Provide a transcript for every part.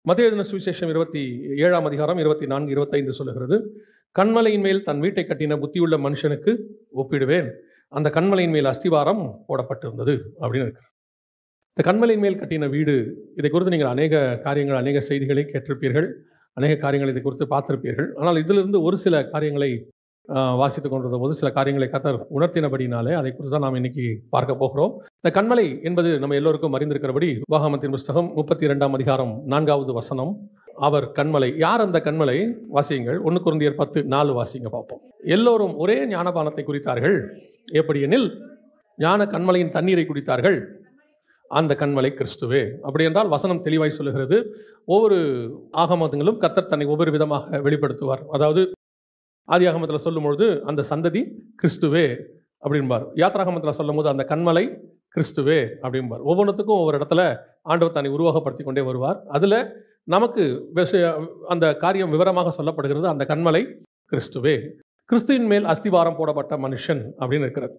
மத்தேயு எழுதின சுவிசேஷம் 27ஆம் அதிகாரம் 24, 25 சொல்லுகிறது, கண்மலையின் மேல் தன் வீட்டை கட்டின புத்தியுள்ள மனுஷனுக்கு ஒப்பிடுவேன், அந்த கண்மலையின் மேல் அஸ்திவாரம் போடப்பட்டிருந்தது அப்படின்னு இருக்கு. இந்த கண்மலையின் மேல் கட்டின வீடு, இதை குறித்து நீங்கள் அநேக காரியங்கள், அநேக செய்திகளை கேட்டிருப்பீர்கள், அநேக காரியங்களை இதை குறித்து பார்த்திருப்பீர்கள். ஆனால் இதிலிருந்து ஒரு சில காரியங்களை வாசித்துக் கொண்டிருந்த போது சில காரியங்களை கர்த்தர் உணர்த்தினபடினாலே அதை குறித்து தான் நாம் இன்னைக்கு பார்க்க போகிறோம். இந்த கண்மலை என்பது நம்ம எல்லோருக்கும் அறிந்திருக்கிறபடி உபாகமத்தின் புஸ்தகம் 32ஆம் அதிகாரம் 4வது வசனம், அவர் கண்மலை. யார் அந்த கண்மலை? வாசியுங்கள். 1 கொரிந்தியர் 10:4 வாசிங்க பார்ப்போம். எல்லோரும் ஒரே ஞானபானத்தை குடித்தார்கள், எப்படி எனில் ஞான கண்மலையின் தண்ணீரை குடித்தார்கள், அந்த கண்மலை கிறிஸ்துவே. அப்படி என்றால் வசனம் தெளிவாய் சொல்லுகிறது, ஒவ்வொரு ஆகமங்களும் கர்த்தர் தன்னை ஒவ்வொரு விதமாக வெளிப்படுத்துவார். அதாவது ஆதி ஆகமத்தில் சொல்லும் பொழுது அந்த சந்ததி கிறிஸ்துவே அப்படின்பார். யாத்ராகமத்தில் சொல்லும் போது அந்த கண்மலை கிறிஸ்துவே அப்படின்பார். ஒவ்வொன்றுத்துக்கும் ஒவ்வொரு இடத்துல ஆண்டவர் தன்னை உருவகப்படுத்தி கொண்டே வருவார். அதில் நமக்கு அந்த காரியம் விவரமாக சொல்லப்படுகிறது, அந்த கண்மலை கிறிஸ்துவே. கிறிஸ்துவின் மேல் அஸ்திவாரம் போடப்பட்ட மனுஷன் அப்படின்னு இருக்கிறது.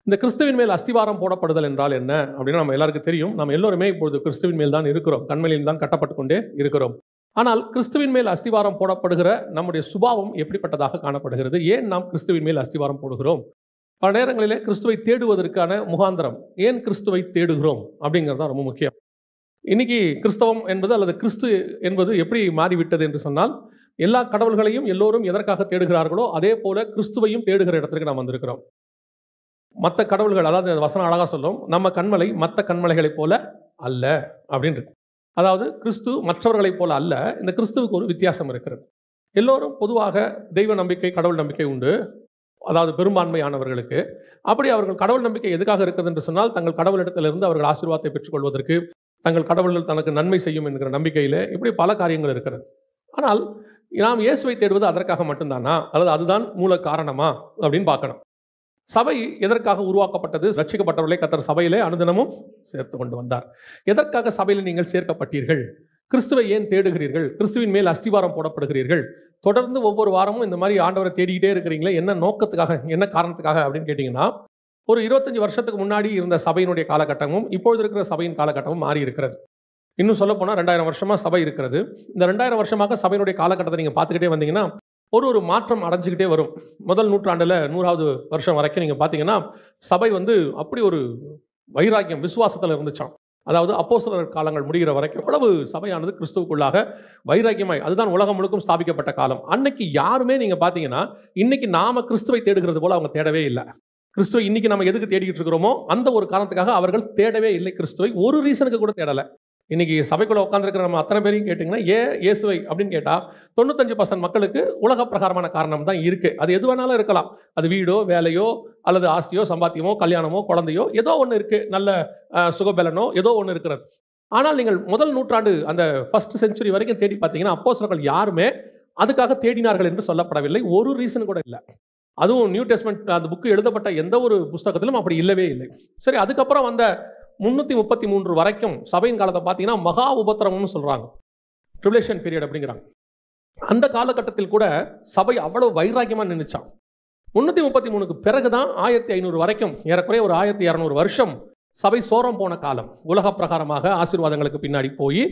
இந்த கிறிஸ்துவின் மேல் அஸ்திவாரம் போடப்படுதல் என்றால் என்ன அப்படின்னு நம்ம எல்லாருக்கும் தெரியும். நம்ம எல்லோருமே இப்பொழுது கிறிஸ்துவின் மேல் தான் இருக்கிறோம், கண்மலையில் தான் கட்டப்பட்டு கொண்டே இருக்கிறோம். ஆனால் கிறிஸ்துவின் மேல் அஸ்திவாரம் போடப்படுகிற நம்முடைய சுபாவம் எப்படிப்பட்டதாக காணப்படுகிறது? ஏன் நாம் கிறிஸ்துவின் மேல் அஸ்திவாரம் போடுகிறோம்? பல நேரங்களிலே கிறிஸ்துவை தேடுவதற்கான முகாந்திரம், ஏன் கிறிஸ்துவை தேடுகிறோம் அப்படிங்கிறது தான் ரொம்ப முக்கியம். இன்னைக்கு கிறிஸ்தவம் என்பது அல்லது கிறிஸ்து என்பது எப்படி மாறிவிட்டது என்று சொன்னால், எல்லா கடவுள்களையும் எல்லோரும் எதற்காக தேடுகிறார்களோ அதே போல கிறிஸ்துவையும் தேடுகிற இடத்துக்கு நாம் வந்திருக்கிறோம். மற்ற கடவுள்கள், அதாவது வசனம் அழகாக சொல்லும், நம்ம கண்மலை மற்ற கண்மலைகளைப் போல அல்ல அப்படின்றது. அதாவது கிறிஸ்து மற்றவர்களைப் போல அல்ல. இந்த கிறிஸ்துவுக்கு ஒரு வித்தியாசம் இருக்கிறது. எல்லோரும் பொதுவாக தெய்வ நம்பிக்கை, கடவுள் நம்பிக்கை உண்டு, அதாவது பெரும்பான்மையானவர்களுக்கு. அப்படி அவர்கள் கடவுள் நம்பிக்கை எதுக்காக இருக்கிறது என்று சொன்னால், தங்கள் கடவுளிடத்திலிருந்து அவர்கள் ஆசீர்வாதத்தை பெற்றுக்கொள்வதற்கு, தங்கள் கடவுள்கள் தனக்கு நன்மை செய்யும் என்கிற நம்பிக்கையில் இப்படி பல காரியங்கள் இருக்கிறது. ஆனால் நாம் இயேசுவை தேடுவது அதற்காக மட்டும்தானா, அல்லது அதுதான் மூல காரணமா அப்படின்னு பார்க்கணும். சபை எதற்காக உருவாக்கப்பட்டது? ரட்சிக்கப்பட்டவர்களை கர்த்தர் சபையிலே அனுதினமும் சேர்த்து கொண்டு வந்தார். எதற்காக சபையில் நீங்கள் சேர்க்கப்பட்டீர்கள்? கிறிஸ்துவை ஏன் தேடுகிறீர்கள்? கிறிஸ்துவின் மேல் அஸ்திவாரம் போடப்படுகிறீர்கள். தொடர்ந்து ஒவ்வொரு வாரமும் இந்த மாதிரி ஆண்டவரை தேடிக்கிட்டே இருக்கிறீங்களே, என்ன நோக்கத்துக்காக, என்ன காரணத்துக்காக அப்படின்னு கேட்டிங்கன்னா, ஒரு 25 வருஷத்துக்கு முன்னாடி இருந்த சபையினுடைய காலகட்டமும் இப்பொழுது இருக்கிற சபையின் காலகட்டமும் மாறி இருக்கிறது. இன்னும் சொல்ல போனால் 2000 வருஷமாக சபை இருக்கிறது. இந்த 2000 வருஷமாக சபையினுடைய காலகட்டத்தை நீங்கள் பார்த்துக்கிட்டே வந்தீங்கன்னா ஒரு மாற்றம் அடைஞ்சிக்கிட்டே வரும். முதல் நூற்றாண்டில் 100வது வருஷம் வரைக்கும் நீங்கள் பார்த்தீங்கன்னா சபை அப்படி ஒரு வைராக்கியம், விசுவாசத்தில் இருந்துச்சாம். அதாவது அப்போஸ்தலர் காலங்கள் முடிகிற வரைக்கும் எவ்வளவு சபையானது கிறிஸ்துவுக்குள்ளாக வைராக்கியமாய், அதுதான் உலகம் முழுக்கும் ஸ்தாபிக்கப்பட்ட காலம். அன்னைக்கு யாருமே நீங்கள் பார்த்தீங்கன்னா இன்னைக்கு நாம கிறிஸ்துவை தேடுகிறது போல அவங்க தேடவே இல்லை. கிறிஸ்துவை இன்னைக்கு நம்ம எதுக்கு தேடிக்கிட்டு இருக்கிறோமோ அந்த ஒரு காரணத்துக்காக அவர்கள் தேடவே இல்லை கிறிஸ்துவை. ஒரு ரீசனுக்கு கூட தேடலை. இன்னைக்கு சபைக்குள்ள உட்காந்துருக்கிற நம்ம அத்தனை பேரையும் கேட்டிங்கன்னா ஏன் இயேசுவை அப்படின்னு கேட்டால் 95% மக்களுக்கு உலக பிரகாரமான காரணம் தான் இருக்குது. அது எது வேணாலும் இருக்கலாம். அது வீடோ, வேலையோ, அல்லது ஆஸ்தியோ, சம்பாத்தியமோ, கல்யாணமோ, குழந்தையோ, ஏதோ ஒன்று இருக்குது, நல்ல சுகபலனோ ஏதோ ஒன்று இருக்கிறது. ஆனால் நீங்கள் முதல் நூற்றாண்டு அந்த 1st செஞ்சுரி வரைக்கும் தேடி பார்த்தீங்கன்னா அப்போஸ்தலர்கள் யாருமே அதுக்காக தேடினார்கள் என்று சொல்லப்படவில்லை. ஒரு ரீசன் கூட இல்லை. அதுவும் நியூ டெஸ்ட்மென்ட் அந்த புக்கு எழுதப்பட்ட எந்த ஒரு புஸ்தகத்திலும் அப்படி இல்லவே இல்லை. சரி, அதுக்கப்புறம் வந்த 333 வரைக்கும் சபையின் காலத்தை பார்த்தீங்கன்னா மகா உபத்திரவம்னு சொல்கிறாங்க, ட்ரிபுலேஷன் பீரியட் அப்படிங்கிறாங்க. அந்த காலகட்டத்தில் கூட சபை அவ்வளவு வைராக்கியமாக நின்றுச்சான். 333க்கு பிறகு தான் 1500 வரைக்கும், ஏறக்குறைய ஒரு 1200 வருஷம் சபை சோரம் போன காலம். உலக பிரகாரமாக ஆசீர்வாதங்களுக்கு பின்னாடி போய்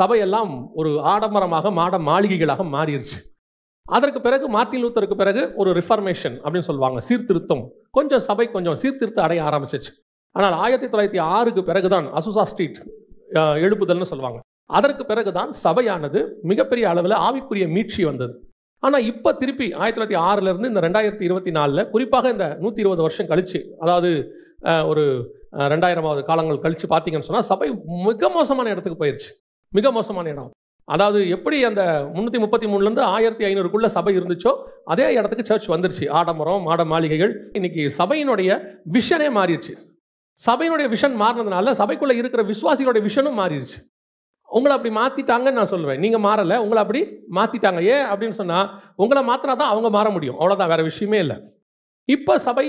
சபையெல்லாம் ஒரு ஆடம்பரமாக மாட மாளிகைகளாக மாறிடுச்சு. அதற்கு பிறகு மார்ட்டின் லூத்தருக்கு பிறகு ஒரு ரிஃபர்மேஷன் அப்படின்னு சொல்லுவாங்க, சீர்திருத்தம். கொஞ்சம் சபை கொஞ்சம் சீர்திருத்தம் அடைய ஆரம்பிச்சிச்சு. ஆனால் 1906க்கு பிறகுதான் அசுசா ஸ்ட்ரீட் எழுப்புதல்னு சொல்லுவாங்க. அதற்கு பிறகுதான் சபையானது மிகப்பெரிய அளவில் ஆவிக்குரிய மீட்சி வந்தது. ஆனால் இப்போ திருப்பி 1906லேருந்து இந்த 2024 குறிப்பாக இந்த 120 வருஷம் கழிச்சு, அதாவது ஒரு 2000வது காலங்கள் கழிச்சு பார்த்தீங்கன்னு சொன்னால் சபை மிக மோசமான இடத்துக்கு போயிடுச்சு. மிக மோசமான இடம். அதாவது எப்படி அந்த 333லேருந்து 1500க்குள்ள சபை இருந்துச்சோ அதே இடத்துக்கு சர்ச் வந்துருச்சு. ஆடம்பரம், மாட மாளிகைகள். இன்னைக்கு சபையினுடைய விஷனே மாறிடுச்சு. சபையினுடைய விஷன் மாறினதுனால சபைக்குள்ளே இருக்கிற விசுவாசிகளுடைய விஷனும் மாறிடுச்சு. உங்களை அப்படி மாற்றிட்டாங்கன்னு நான் சொல்லுவேன். நீங்கள் மாறலை, உங்களை அப்படி மாற்றிட்டாங்க. ஏன் அப்படின்னு சொன்னால் உங்களை மாற்றினா தான் அவங்க மாற முடியும், அவ்வளோதான், வேறு விஷயமே இல்லை. இப்போ சபை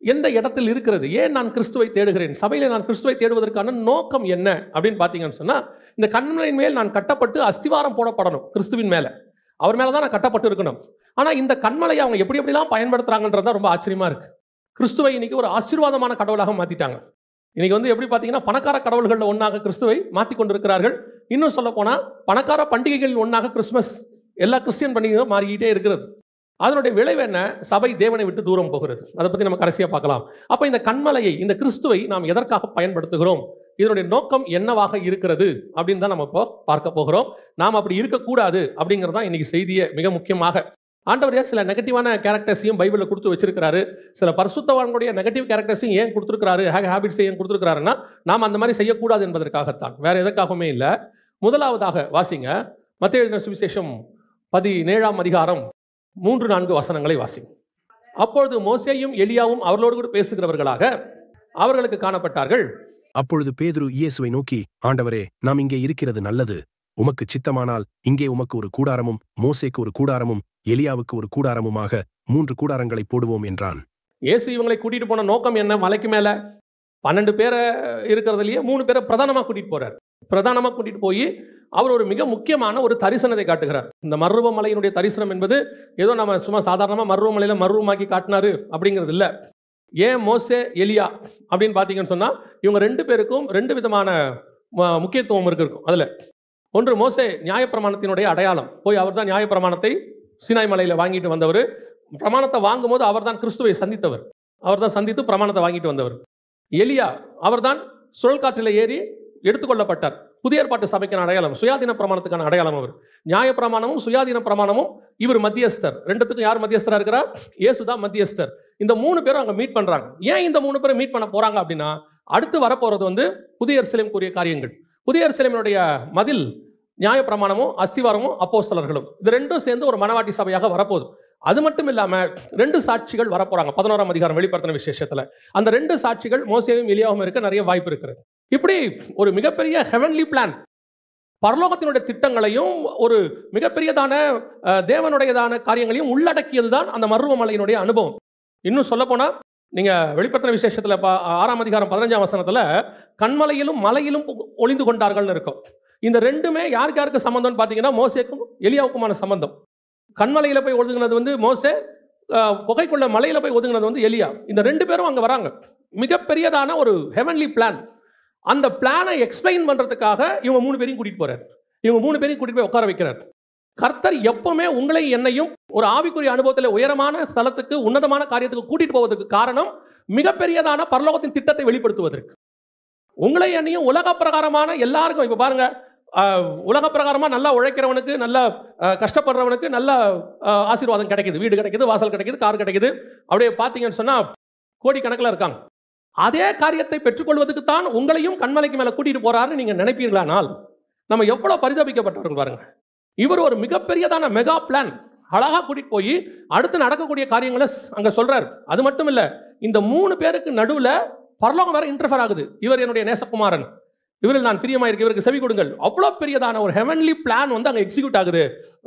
எந்த இடத்தில் இருக்கிறது? ஏன் நான் கிறிஸ்துவை தேடுகிறேன்? சபையில் நான் கிறிஸ்துவை தேடுவதற்கான நோக்கம் என்ன அப்படின்னு பார்த்தீங்கன்னு சொன்னால், இந்த கண்மலையின் மேல் நான் கட்டப்பட்டு அஸ்திவாரம் போடப்படணும். கிறிஸ்துவின் மேலே, அவர் மேலே தான் நான் கட்டப்பட்டு இருக்கணும். ஆனால் இந்த கண்மலையை அவங்க எப்படி எப்படிலாம் பயன்படுத்துகிறாங்கன்றது தான் ரொம்ப ஆச்சரியமாக இருக்குது. கிறிஸ்துவை இன்னைக்கு ஒரு ஆசீர்வாதமான கடவுளாக மாற்றிட்டாங்க. இன்னைக்கு எப்படி பார்த்தீங்கன்னா பணக்கார கடவுள்களில் ஒன்றாக கிறிஸ்துவை மாற்றி கொண்டிருக்கிறார்கள். இன்னும் சொல்ல போனால் பணக்கார பண்டிகைகள் ஒன்றாக கிறிஸ்மஸ் எல்லா கிறிஸ்டியன் பண்டிகைகளும் மாறிக்கிட்டே இருக்கிறது. அதனுடைய விளைவு என்ன? சபை தேவனை விட்டு தூரம் போகிறது. அதை பற்றி நம்ம கடைசியாக பார்க்கலாம். அப்போ இந்த கண்மலையை, இந்த கிறிஸ்துவை நாம் எதற்காக பயன்படுத்துகிறோம், இதனுடைய நோக்கம் என்னவாக இருக்கிறது அப்படின்னு தான் நம்ம இப்போ பார்க்க போகிறோம். நாம் அப்படி இருக்கக்கூடாது அப்படிங்கிறது தான் இன்னைக்கு செய்தியை. மிக முக்கியமாக ஆண்டவர் சில நெகட்டிவான கேரக்டர்ஸையும் பைபிளில் கொடுத்து வச்சிருக்கிறாரு. சில பரிசுத்தவான்களுடைய நெகட்டிவ் கேரக்டர்ஸையும் ஏன் கொடுத்துருக்கிறாரு, ஹேபிட்ஸை ஏன் கொடுத்துருக்கிறாருன்னா நாம் அந்த மாதிரி செய்யக்கூடாது என்பதற்காகத்தான், வேற எதற்காகவுமே இல்லை. முதலாவதாக வாசிங்க, மத்தேயு எழுதின சுவிசேஷம் 17ஆம் அதிகாரம் 3-4 வசனங்களை வாசிங்க. அப்பொழுது மோசேயும் எலியாவும் அவர்களோடு கூட பேசுகிறவர்களாக அவர்களுக்கு காணப்பட்டார்கள். அப்பொழுது பேதுரு இயேசுவை நோக்கி, ஆண்டவரே, நாம் இங்கே இருக்கிறது நல்லது. உமக்கு சித்தமானால் இங்கே உமக்கு ஒரு கூடாரமும், மோசேக்கு ஒரு கூடாரமும், எலியாவுக்கு ஒரு கூடாரமுமாக 3 கூடாரங்களை போடுவோம் என்றான். இயேசு இவங்களை கூட்டிட்டு போன நோக்கம் என்ன? மலைக்கு மேல 12 பேரை இருக்கிறதுலயே 3 பேரை பிரதானமாக கூட்டிட்டு போறார். பிரதானமாக கூட்டிட்டு போய் அவர் ஒரு மிக முக்கியமான ஒரு தரிசனத்தை காட்டுகிறார். இந்த மருவ மலையினுடைய தரிசனம் என்பது ஏதோ நம்ம சும்மா சாதாரணமாக மருவ மலையில மருவமாக்கி காட்டினாரு அப்படிங்கிறது இல்லை. ஏன் மோசே எலியா அப்படின்னு பார்த்தீங்கன்னு சொன்னால், இவங்க 2 பேருக்கும் 2 விதமான முக்கியத்துவம் இருக்கும். அதில் ஒன்று, மோசே நியாயப்பிரமாணத்தினுடைய அடையாளம். போய் அவர் தான் நியாயப்பிரமாணத்தை சீனாய் மலையில் வாங்கிட்டு வந்தவர். பிரமாணத்தை வாங்கும்போது அவர் தான் கிறிஸ்துவை சந்தித்தவர். அவர் தான் சந்தித்து பிரமாணத்தை வாங்கிட்டு வந்தவர். எலியா அவர் தான் சுழல் காற்றில் ஏறி எடுத்துக்கொள்ளப்பட்டார். புதிய ஏற்பாட்டு சபைக்கான அடையாளம், சுயாதீன பிரமாணத்துக்கான அடையாளம் அவர். நியாய பிரமாணமும் சுயாதீன பிரமாணமும் இவர் மத்தியஸ்தர். 2த்துக்கும் யார் மத்தியஸ்தரா இருக்கிறார்? இயேசு தான் மத்தியஸ்தர். இந்த 3 பேரும் அங்கே மீட் பண்றாங்க. ஏன் இந்த 3 பேரும் மீட் பண்ண போறாங்க அப்படின்னா, அடுத்து வரப்போறது புதிய எருசலேம் கூறிய காரியங்கள். புதிய எருசலேமினுடைய மதில் நியாயப்பிரமாணமும் அஸ்திவாரமும் அப்போஸ்தலர்களும், இது 2ம் சேர்ந்து ஒரு மனவாட்டி சபையாக வரப்போகுது. அது மட்டும் இல்லாம 2 சாட்சிகள் வரப்போறாங்க 11ஆம் அதிகாரம் வெளிப்படுத்தின விசேஷத்துல. அந்த 2 சாட்சிகள் மோசேயும் எலியாவும் இருக்க நிறைய வாய்ப்பு இருக்கிறது. இப்படி ஒரு மிகப்பெரிய ஹெவன்லி பிளான், பரலோகத்தினுடைய திட்டங்களையும் ஒரு மிகப்பெரியதான தேவனுடையதான காரியங்களையும் உள்ளடக்கியது தான் அந்த மருவமலையினுடைய அனுபவம். இன்னும் சொல்ல போனா, நீங்க வெளிப்படுத்தின விசேஷத்துல 6ஆம் அதிகாரம் 15ஆம் வசனத்துல கண்மலையிலும் மலையிலும் ஒளிந்து கொண்டார்கள்னு இருக்கும். இந்த 2மே யாருக்கு யாருக்கு சம்பந்தம்னு பார்த்தீங்கன்னா, மோசேக்கும் எலியாவுக்குமான சம்பந்தம். கண்மலையில போய் ஒதுங்கினது மோசே, புகைக்குள்ள மலையில போய் ஒதுங்கினது எலியா. இந்த 2 பேரும் அங்க வராங்க. மிகப்பெரியதான ஒரு ஹெவன்லி பிளான். அந்த பிளானை எக்ஸ்பிளைன் பண்றதுக்காக இவங்க 3 பேரையும் கூட்டிட்டு போறாரு. இவங்க 3 பேரையும் கூட்டிட்டு போய் உட்கார வைக்கிறார். கர்த்தர் எப்பவுமே உங்களை என்னையும் ஒரு ஆவிக்குரிய அனுபவத்தில் உயரமான ஸ்தலத்துக்கு, உன்னதமான காரியத்துக்கு கூட்டிட்டு போவதற்கு காரணம் மிகப்பெரியதான பரலோகத்தின் திட்டத்தை வெளிப்படுத்துவதற்கு. உங்களை என்னையும் உலக பிரகாரமான எல்லாருக்கும், இப்ப பாருங்க, உலக பிரகாரமா நல்லா உழைக்கிறவனுக்கு, நல்லா கஷ்டப்படுறவனுக்கு நல்ல ஆசீர்வாதம் கிடைக்குது. வீடு கிடைக்குது, வாசல் கிடைக்குது, கார் கிடைக்குது. அப்படியே பார்த்தீங்கன்னு சொன்னா கோடிக்கணக்கில் இருக்காங்க. அதே காரியத்தை பெற்றுக்கொள்வதற்கு தான் உங்களையும் கண்மலைக்கு மேல கூட்டிட்டு போறாருன்னு நீங்க நினைப்பீர்களானால் நம்ம எவ்வளவு பரிதாபிக்கப்பட்டவர்கள் பாருங்க. இவர் ஒரு மிகப்பெரியதான மெகா பிளான் அழகா கூட்டிட்டு போய் அடுத்து நடக்கக்கூடிய காரியங்களை அங்க சொல்றாரு. அது மட்டும் இல்ல, இந்த 3 பேருக்கு நடுவுல பரலோகம் வேற இன்டர்ஃபர் ஆகுது. இவர் என்னுடைய நேசகுமாரன், இவரில் நான் பிரியமாயிருக்கு, இவருக்கு செவி கொடுங்கள். அவ்வளோ பெரியதான ஒரு ஹெவன்லி பிளான் அங்கே எக்ஸிக்யூட் ஆகுது.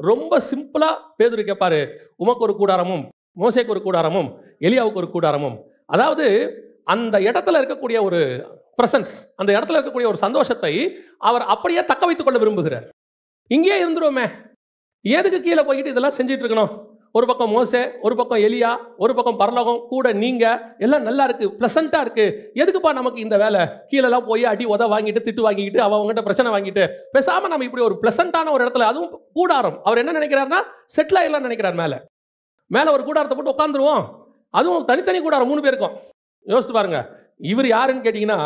ரொம்ப சிம்பிளா பேதுரு கேட்பாரு, உமக்கு ஒரு கூடாரமும், மோசேக்கு ஒரு கூடாரமும், எலியாவுக்கு ஒரு கூடாரமும். அதாவது அந்த இடத்துல இருக்கக்கூடிய ஒரு பிரசன்ஸ், அந்த இடத்துல இருக்கக்கூடிய ஒரு சந்தோஷத்தை அவர் அப்படியே தக்க வைத்துக் கொள்ள விரும்புகிறார். இங்கே இருந்துருவோமே, எதுக்கு கீழே போய்கிட்டு இதெல்லாம் செஞ்சுட்டு இருக்கணும்? ஒரு பக்கம் மோசே, ஒரு பக்கம் எலியா, ஒரு பக்கம் பரலோகம், கூட நீங்க, எல்லாம் நல்லா இருக்கு, பிளசண்டா இருக்கு. எதுக்குப்பா நமக்கு இந்த வேலை? கீழெல்லாம் போய் அடி உத வாங்கிட்டு, திட்டு வாங்கிக்கிட்டு, அவங்ககிட்ட பிரச்சனை வாங்கிட்டு, பேசாம நம்ம இப்படி ஒரு பிளசண்டான ஒரு இடத்துல, அதுவும் கூடாரம். அவர் என்ன நினைக்கிறாருன்னா, செட்டில் ஆயிடலாம் நினைக்கிறார். மேல ஒரு கூடாரத்தை போட்டு உட்காந்துருவோம். அதுவும் தனித்தனி கூடாரம் 3 பேருக்கும். யோசித்து பாருங்க. இவர் யாருன்னு கேட்டீங்கன்னா,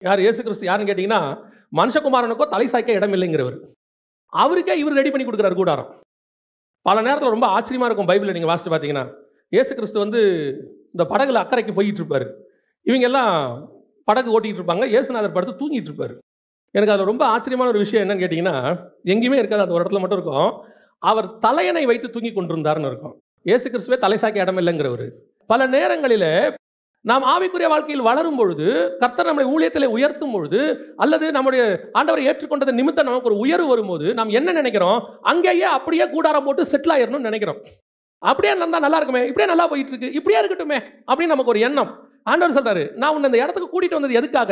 யார்? இயேசு கிறிஸ்து யாருன்னு கேட்டீங்கன்னா, மனுஷகுமாரனுக்கோ தலை சாய்க்க இடம் இல்லைங்கிறவர். அவருக்கே இவர் ரெடி பண்ணி கொடுக்குறாரு கூடாரம். பல நேரத்தில் ரொம்ப ஆச்சரியமா இருக்கும். பைபிளை நீங்க வாசித்து பார்த்தீங்கன்னா, இயேசு கிறிஸ்து இந்த படகுல அக்கறைக்கு போயிட்டு இருப்பாரு. இவங்க எல்லாம் படகு ஓட்டிகிட்டு இருப்பாங்க. இயேசுநாதர் படுத்து தூங்கிட்டு இருப்பாரு. எனக்கு அதில் ரொம்ப ஆச்சரியமான ஒரு விஷயம் என்னன்னு கேட்டிங்கன்னா, எங்கேயுமே இருக்காது, அது ஒரு இடத்துல மட்டும் இருக்கும். அவர் தலையணை வைத்து தூங்கி கொண்டிருந்தாருன்னு இருக்கும். இயேசு கிறிஸ்துவே தலை சாய்க்க இடம் இல்லைங்கிறவர். பல நேரங்களில் நாம் ஆவிக்குரிய வாழ்க்கையில் வளரும் பொழுது, கர்த்தர் நம்மளை ஊழியத்தில் உயர்த்தும் பொழுது, அல்லது நம்முடைய ஆண்டவரை ஏற்றுக்கொண்டது நிமித்தம் நமக்கு ஒரு உயர்வு வரும்போது, நாம் என்ன நினைக்கிறோம்? அங்கேயே அப்படியே கூடாரம் போட்டு செட்டில் ஆயிரணும்னு நினைக்கிறோம். அப்படியே இருந்தால் நல்லா இருக்குமே, இப்படியே நல்லா போயிட்டு இருக்கு, இப்படியே இருக்கட்டுமே அப்படின்னு நமக்கு ஒரு எண்ணம். ஆண்டவர் சொல்றாரு, நான் உன்னை இந்த இடத்துக்கு கூட்டிட்டு வந்தது எதுக்காக?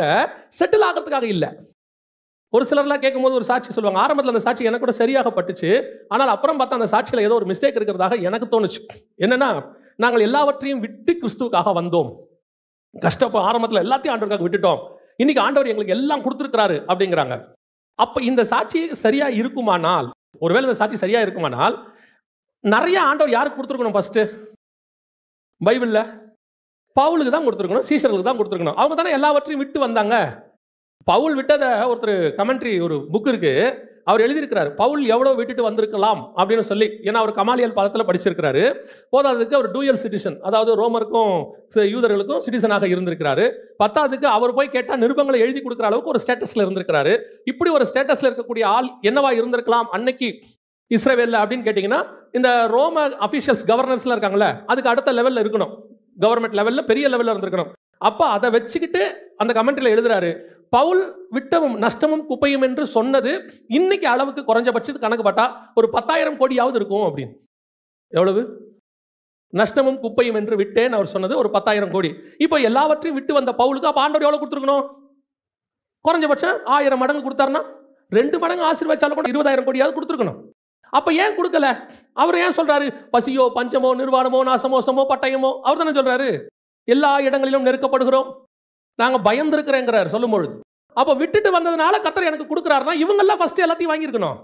செட்டில் ஆகிறதுக்காக இல்லை. ஒரு சிலர்லாம் கேட்கும்போது ஒரு சாட்சி சொல்லுவாங்க. ஆரம்பத்தில் அந்த சாட்சி எனக்கு கூட சரியாக பட்டுச்சு, ஆனால் அப்புறம் பார்த்தா அந்த சாட்சியில் ஏதோ ஒரு மிஸ்டேக் இருக்கிறதாக எனக்கு தோணுச்சு. என்னன்னா, நாங்கள் எல்லாவற்றையும் விட்டு கிறிஸ்துவுக்காக வந்தோம். ஆரம்பத்தில் எல்லாத்தையும் ஆண்டவருக்காக விட்டுட்டோம். இன்னைக்கு ஆண்டவர் எங்களுக்கு எல்லாம் கொடுத்துருக்கிறாரு அப்படிங்கிறாங்க. அப்ப இந்த சாட்சி சரியா இருக்குமானால், ஒருவேளை இந்த சாட்சி சரியா இருக்குமானால், நிறைய ஆண்டவர் யாருக்கு கொடுத்துருக்கணும்? ஃபர்ஸ்ட் பைபிள்ல பவுலுக்கு தான் கொடுத்துருக்கணும், சீஷர்களுக்கு தான் கொடுத்துருக்கணும். அவங்க தானே எல்லாவற்றையும் விட்டு வந்தாங்க. பவுல் விட்டதை ஒருத்தர் கமெண்ட்ரி, ஒரு புக் இருக்கு, அவர் எழுதியிருக்கிறார், பவுல் எவ்வளவு விட்டுட்டு வந்திருக்கலாம் அப்படின்னு சொல்லி. ஏன்னா அவர் கமாலியல் பாதத்தில் படிச்சிருக்கிறாரு. போதாததுக்கு அவர் டூயல் சிட்டிசன், அதாவது ரோமருக்கும் யூதர்களுக்கும் சிட்டிசனாக இருந்திருக்கிறாரு. பத்தாவதுக்கு அவர் போய் கேட்டால் நிருபங்களை எழுதி கொடுக்குற அளவுக்கு ஒரு ஸ்டேட்டஸ்ல இருந்திருக்கிறாரு. இப்படி ஒரு ஸ்டேட்டஸ்ல இருக்கக்கூடிய ஆள் என்னவா இருந்திருக்கலாம் அன்னைக்கு இஸ்ரவேல்ல அப்படின்னு கேட்டிங்கன்னா, இந்த ரோம அஃபிஷியல்ஸ் கவர்னர்ஸ்லாம் இருக்காங்களே, அதுக்கு அடுத்த லெவலில் இருக்கணும், கவர்மெண்ட் லெவலில் பெரிய லெவலில் இருந்திருக்கணும். அப்போ அதை வச்சுக்கிட்டு அந்த கமெண்ட்ரியில் எழுதுறாரு, பவுல் விட்டமும் நஷ்டமும் குப்பையும் என்று சொன்னது இன்னைக்கு அளவுக்கு குறைஞ்சபட்சத்துக்கு கணக்கு பார்த்தா ஒரு 10,000 கோடியாவது இருக்கும் அப்படின்னு. எவ்வளவு நஷ்டமும் குப்பையும் என்று விட்டேன் அவர் சொன்னது ஒரு 10,000 கோடி. இப்போ எல்லாவற்றையும் விட்டு வந்த பவுலுக்கு அப்போ ஆண்டவர் எவ்வளவு கொடுத்துருக்கணும்? குறைஞ்சபட்சம் 1000 மடங்கு கொடுத்தாருன்னா 2 மடங்கு ஆசீர்வதிச்சாலும் கூட 20,000 கோடியாவது கொடுத்துருக்கணும். அப்ப ஏன் கொடுக்கல? அவர் ஏன் சொல்றாரு? பசியோ பஞ்சமோ நிர்வாணமோ நாசமோசமோ பட்டயமோ, அவர் தானே சொல்றாரு எல்லா இடங்களிலும் நெருக்கப்படுகிறோம், நாங்க பயந்துருக்கிறேங்கிறார் சொல்லும் பொழுது. அப்ப விட்டுட்டு வந்ததுனால கர்த்தர் எனக்கு கொடுக்குறாருன்னா இவங்கெல்லாம் ஃபர்ஸ்ட் எல்லாத்தையும் வாங்கியிருக்கணும்.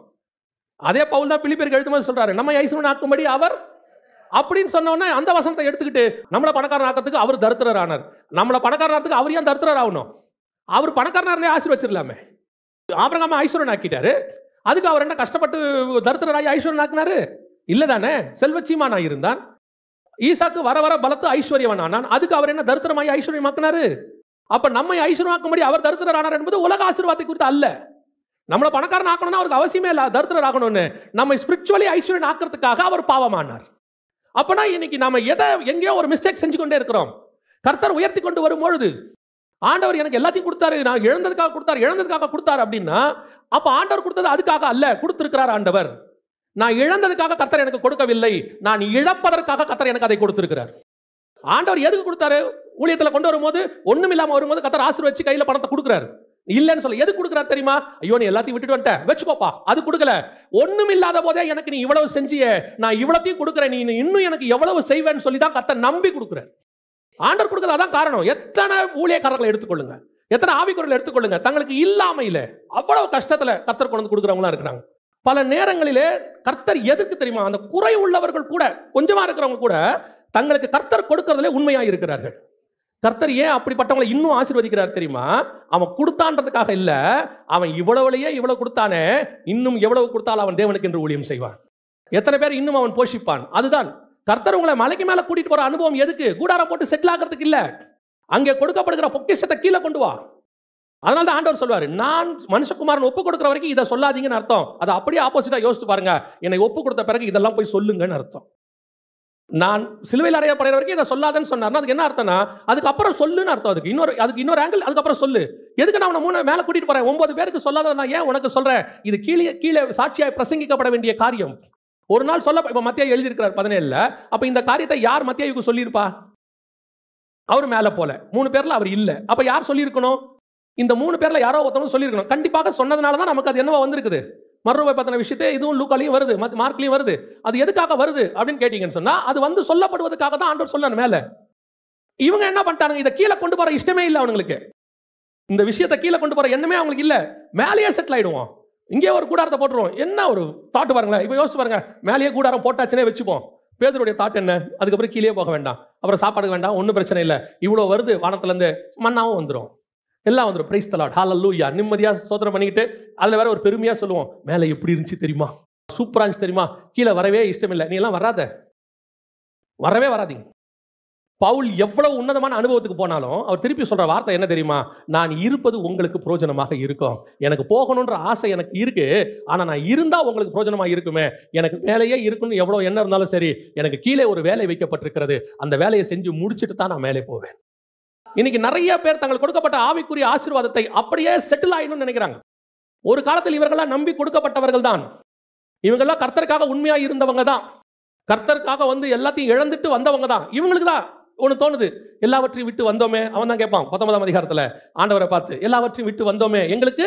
அதே பவுல் தான் பிலிப்பியருக்கு எழுதும்போது சொல்றாரு, நம்ம ஐஸ்வரன் ஆக்கும்படி அவர் அப்படின்னு சொன்னோன்னே அந்த வசனத்தை எடுத்துக்கிட்டு நம்மளை பணக்காரன் ஆக்கிறதுக்கு அவர் தரித்திரர் ஆனார், நம்மளை பணக்காரன் ஆகிறதுக்கு அவர் ஏன் தரித்திரர் ஆகணும்? அவர் பணக்காரனா இருந்தே ஆசீர்வச்சிடலாமே. ஆபிரகாம் ஐஸ்வரன் ஆக்கிட்டாரு, அதுக்கு அவர் என்ன கஷ்டப்பட்டு தரித்திரராய் ஐஸ்வரன் ஆக்கினாரு? இல்லதானே, செல்வச்சீமானா இருந்தான். ஈசாக்கு வர வர பலத்து ஐஸ்வர்யவன் ஆனான், அதுக்கு அவர் என்ன தரித்திரமாய் ஐஸ்வர்யமாக்கினாரு? அப்ப நம்மை ஐஸ்வர்யமாக்கும்படி அவர் தரித்திரர் ஆனார் என்பது உலக ஆசீர்வாதத்தை குறித்து அல்ல. நம்மளை பணக்காரன் ஆக்கணும்னா அவருக்கு அவசியமே இல்லை தரித்திரர் ஆகணும்னு. நம்ம ஸ்பிரிச்சுவலி ஐஸ்வர்யன் ஆக்கிறதுக்காக அவர் பாவமானார். அப்பனா இன்னைக்கு நாம எதை எங்கேயோ ஒரு மிஸ்டேக் செஞ்சு கொண்டே இருக்கிறோம். கர்த்தர் உயர்த்தி கொண்டு வரும்பொழுது ஆண்டவர் எனக்கு எல்லாத்தையும் கொடுத்தாரு, நான் இழந்ததுக்காக கொடுத்தாரு, இழந்ததுக்காக கொடுத்தாரு அப்படின்னா அப்ப ஆண்டவர் கொடுத்தது அதுக்காக அல்ல, கொடுத்திருக்கிறார் ஆண்டவர். நான் இழந்ததுக்காக கர்த்தர் எனக்கு கொடுக்கவில்லை, நான் இழப்பதற்காக கர்த்தர் எனக்கு அதை கொடுத்திருக்கிறார். ஆண்டவர் எதுக்கு கொடுத்தாரு? ஊழியத்துல கொண்டு வரும்போது ஒண்ணும் இல்லாம வரும்போது கர்த்தர் ஆசீர்வதிச்சு கையில பணத்தை கொடுக்குறாரு. இல்லன்னு சொல்ல எதுக்கு கொடுக்குறாரு தெரியுமா? ஐயோ நீ எல்லாத்தையும் விட்டுட்டு வந்துட்ட வெச்சுக்கோப்பா, அது கொடுக்கல. ஒண்ணும் இல்லாத போதே எனக்கு நீ இவ்வளவு செஞ்சியே, நான் இவ்வளத்தையும் கொடுக்குறேன், நீ இன்னும் எனக்கு எவ்வளவு செய்வேன்னு சொல்லி தான் கர்த்தர் நம்பி கொடுக்குறாரு. ஆண்டவர் கொடுக்குறது அதான் காரணம். எத்தனை ஊழியக்காரர்களை எடுத்துக்கொள்ளுங்க, எத்தனை ஆவிக்குறர்களை எடுத்துக்கொள்ளுங்க, தங்களுக்கு இல்லாமையில அவ்வளவு கஷ்டத்துல கர்த்தர் கொண்டு கொடுக்குறவங்களா இருக்கிறாங்க. பல நேரங்களிலே கர்த்தர் எதுக்கு தெரியுமா? அந்த குறை உள்ளவர்கள் கூட, கொஞ்சமா இருக்கிறவங்க கூட தங்களுக்கு கர்த்தர் கொடுக்கறதுல உண்மையா இருக்கிறார்கள். கர்த்தர் ஏன் அப்படிப்பட்டவங்களை இன்னும் ஆசீர்வதிக்கிறார் தெரியுமா? அவன் கொடுத்தான்றதுக்காக இல்ல, அவன் இவ்வளவுலயே இவ்வளவு கொடுத்தானே, இன்னும் எவ்வளவு கொடுத்தாலும் அவன் தேவனுக்கு என்று ஊழியம் செய்வான். எத்தனை பேர் இன்னும் அவன் போஷிப்பான். அதுதான் கர்த்தர் உங்களை மலைக்கு மேல கூட்டிட்டு போற அனுபவம். எதுக்கு? கூடாரம் போட்டு செட்டில் ஆகிறதுக்கு இல்ல, அங்கே கொடுக்கப்படுகிற பொக்கிஷத்தை கீழே கொண்டு வா. அதனால தான் ஆண்டவர் சொல்வாரு, நான் மனுஷகுமாரன் ஒப்பு கொடுக்கிற வரைக்கும் இதை சொல்லாதீங்கன்னு அர்த்தம். அதை அப்படியே ஆப்போசிட்டா யோசிச்சு பாருங்க, என்னை ஒப்பு கொடுத்த பிறகு இதெல்லாம் போய் சொல்லுங்கன்னு அர்த்தம். நான் சிலுவையில் அறையப்படுற வரைக்கும் இதை சொல்லாதன்னு சொன்னார்னா அதுக்கு என்ன அர்த்தம்னா அதுக்கப்புறம் சொல்லுன்னு அர்த்தம். அதுக்கு இன்னொரு ஆங்கிள், அதுக்கப்புறம் சொல்லு. எதுக்கு நான் உன்னை மேல கூட்டிட்டு போறேன்? 9 பேருக்கு சொல்லாத நான் ஏன் உனக்கு சொல்றேன்? இது கீழே சாட்சியாய் பிரசங்கிக்கப்பட வேண்டிய காரியம். ஒரு நாள் சொல்ல, இப்ப மத்தியா எழுதியிருக்கிறார் 17. அப்ப இந்த காரியத்தை யார் மத்தியாவுக்கு சொல்லியிருப்பா? அவர் மேல போல 3 பேர்ல அவர் இல்ல. அப்ப யார் சொல்லியிருக்கணும்? இந்த 3 பேர்ல யாரோ ஒருத்தவங்க சொல்லியிருக்கணும். கண்டிப்பாக சொன்னதுனால தான் நமக்கு அது என்னவா வந்திருக்குது? மறுரூபை பத்தின விஷயத்தை இதுவும் லூக்காலையும் வருது, மார்க்லையும் வருது. அது எதுக்காக வருது அப்படின்னு கேட்டீங்கன்னு சொன்னா அது வந்து சொல்லப்படுவதற்காக தான் ஆண்டவர் சொன்னார் மேல. இவங்க என்ன பண்ணிட்டாங்க? இதை கீழே கொண்டு போற இஷ்டமே இல்லை அவங்களுக்கு. இந்த விஷயத்தை கீழே கொண்டு போற எண்ணமே அவங்களுக்கு இல்ல. மேலேயே செட்டில் ஆயிடுவோம், இங்கே ஒரு கூடாரத்தை போட்டுருவோம். என்ன ஒரு தாட்டு பாருங்களேன். இப்போ யோசிச்சு பாருங்க, மேலேயே கூடாரம் போட்டாச்சுனே வச்சுப்போம். பேதுருடைய தாட் என்ன? அதுக்கப்புறம் கீழே போக வேண்டாம், அப்புறம் சாப்பாடு வேண்டாம், ஒன்றும் பிரச்சனை இல்லை, இவ்வளோ வருது வானத்துலேருந்து, மண்ணாவும் வந்துடும், எல்லாம் வந்துடும். பிரைஸ் தி லார்ட், ஹல்லேலூயா, நிம்மதியாக ஸ்தோத்திரம் பண்ணிக்கிட்டு அதில் வேற ஒரு பெருமையாக சொல்லுவோம், மேலே எப்படி இருந்துச்சு தெரியுமா, சூப்பராக இருந்துச்சு தெரியுமா, கீழே வரவே இஷ்டம் இல்லை. நீ எல்லாம் வரவே வராதீங்க. பவுல் எவ்வளவு உன்னதமான அனுபவத்துக்கு போனாலும் அவர் திருப்பி சொல்ற வார்த்தை என்ன தெரியுமா? நான் இருப்பது உங்களுக்கு பிரயோஜனமாக இருக்கும். எனக்கு போகணுன்ற ஆசை எனக்கு இருக்கு, ஆனா நான் இருந்தா உங்களுக்கு பிரயோஜனமா இருக்குமே. எனக்கு வேலையே இருக்குன்னு எவ்வளவு என்ன இருந்தாலும் சரி, எனக்கு கீழே ஒரு வேலை வைக்கப்பட்டிருக்கிறது, அந்த வேலையை செஞ்சு முடிச்சுட்டு தான் நான் மேலே போவேன். இன்னைக்கு நிறைய பேர் தங்களுக்கு கொடுக்கப்பட்ட ஆவிக்குரிய ஆசீர்வாதத்தை அப்படியே செட்டில் ஆயிடணும்னு நினைக்கிறாங்க. ஒரு காலத்தில் இவர்களாம் நம்பி கொடுக்கப்பட்டவர்கள் தான், இவங்கெல்லாம் கர்த்தருக்காக உண்மையா இருந்தவங்க தான், கர்த்தருக்காக வந்து எல்லாத்தையும் இழந்துட்டு வந்தவங்க தான். இவங்களுக்கு தான் ஒன்று தோணுது, எல்லாவற்றையும் விட்டு வந்தோமே. அவன் தான் கேட்பான் 19ஆம் அதிகாரத்தில் ஆண்டவரை பார்த்து, எல்லாவற்றையும் விட்டு வந்தோமே எங்களுக்கு